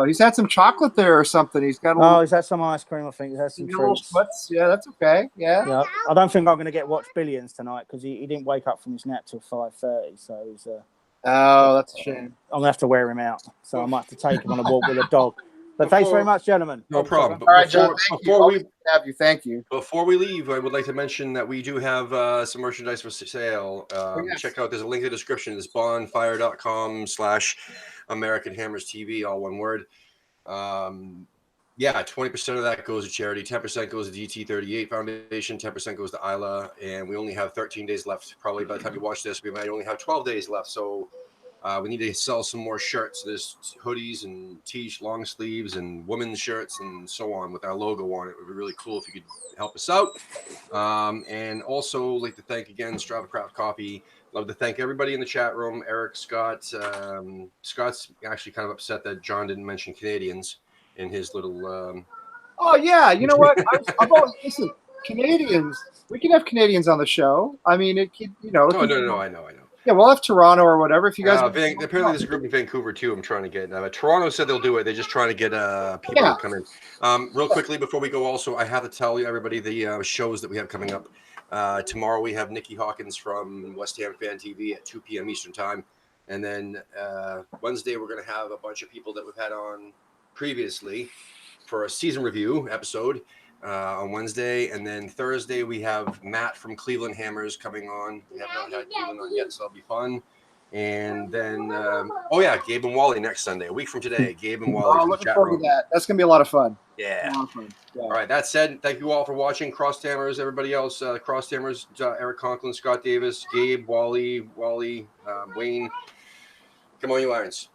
he's had some chocolate there or something. He's got he's had some ice cream. I think he's had some treats. Yeah, that's okay. Yeah. I don't think I'm going to get watch Billions tonight because he didn't wake up from his nap till 5:30. So he's that's a shame. I'm gonna have to wear him out, so I might have to take him on a walk with a dog. But thanks very much, gentlemen. No problem. All right, John. Thank you. Before we leave, I would like to mention that we do have some merchandise for sale. Check out. There's a link in the description. It's bonfire.com/American Hammers TV, all one word. 20% of that goes to charity. 10% goes to DT38 Foundation. 10% goes to Isla, and we only have 13 days left. Probably by the time you watch this, we might only have 12 days left. So we need to sell some more shirts. There's hoodies and long sleeves and women's shirts and so on with our logo on it. It would be really cool if you could help us out. And also like to thank again Strava Craft Coffee. Love to thank everybody in the chat room. Eric, Scott. Scott's actually kind of upset that John didn't mention Canadians in his little. You know what? I've always listen. Canadians. We can have Canadians on the show. I mean, it could. No. I know. Yeah, we'll have Toronto or whatever. If you guys apparently there's a group in Vancouver too. I'm trying to get. Toronto said they'll do it. They're just trying to get people to come in. Real quickly before we go, also I have to tell you everybody the shows that we have coming up. Tomorrow we have Nikki Hawkins from West Ham Fan TV at 2 p.m. Eastern Time, and then Wednesday we're going to have a bunch of people that we've had on previously for a season review episode on Wednesday, and then Thursday we have Matt from Cleveland Hammers coming on. We have not had Cleveland on yet, so that'll be fun. And then, oh yeah, Gabe and Wally next Sunday, a week from today. Gabe and Wally. Oh, looking forward to that. That's gonna be a lot of fun. Yeah. A lot of fun. Yeah. All right. That said, thank you all for watching. Cross Tammers, everybody else. Cross Tammers, Eric Conklin, Scott Davis, Gabe, Wally, Wayne. Come on, you Irons.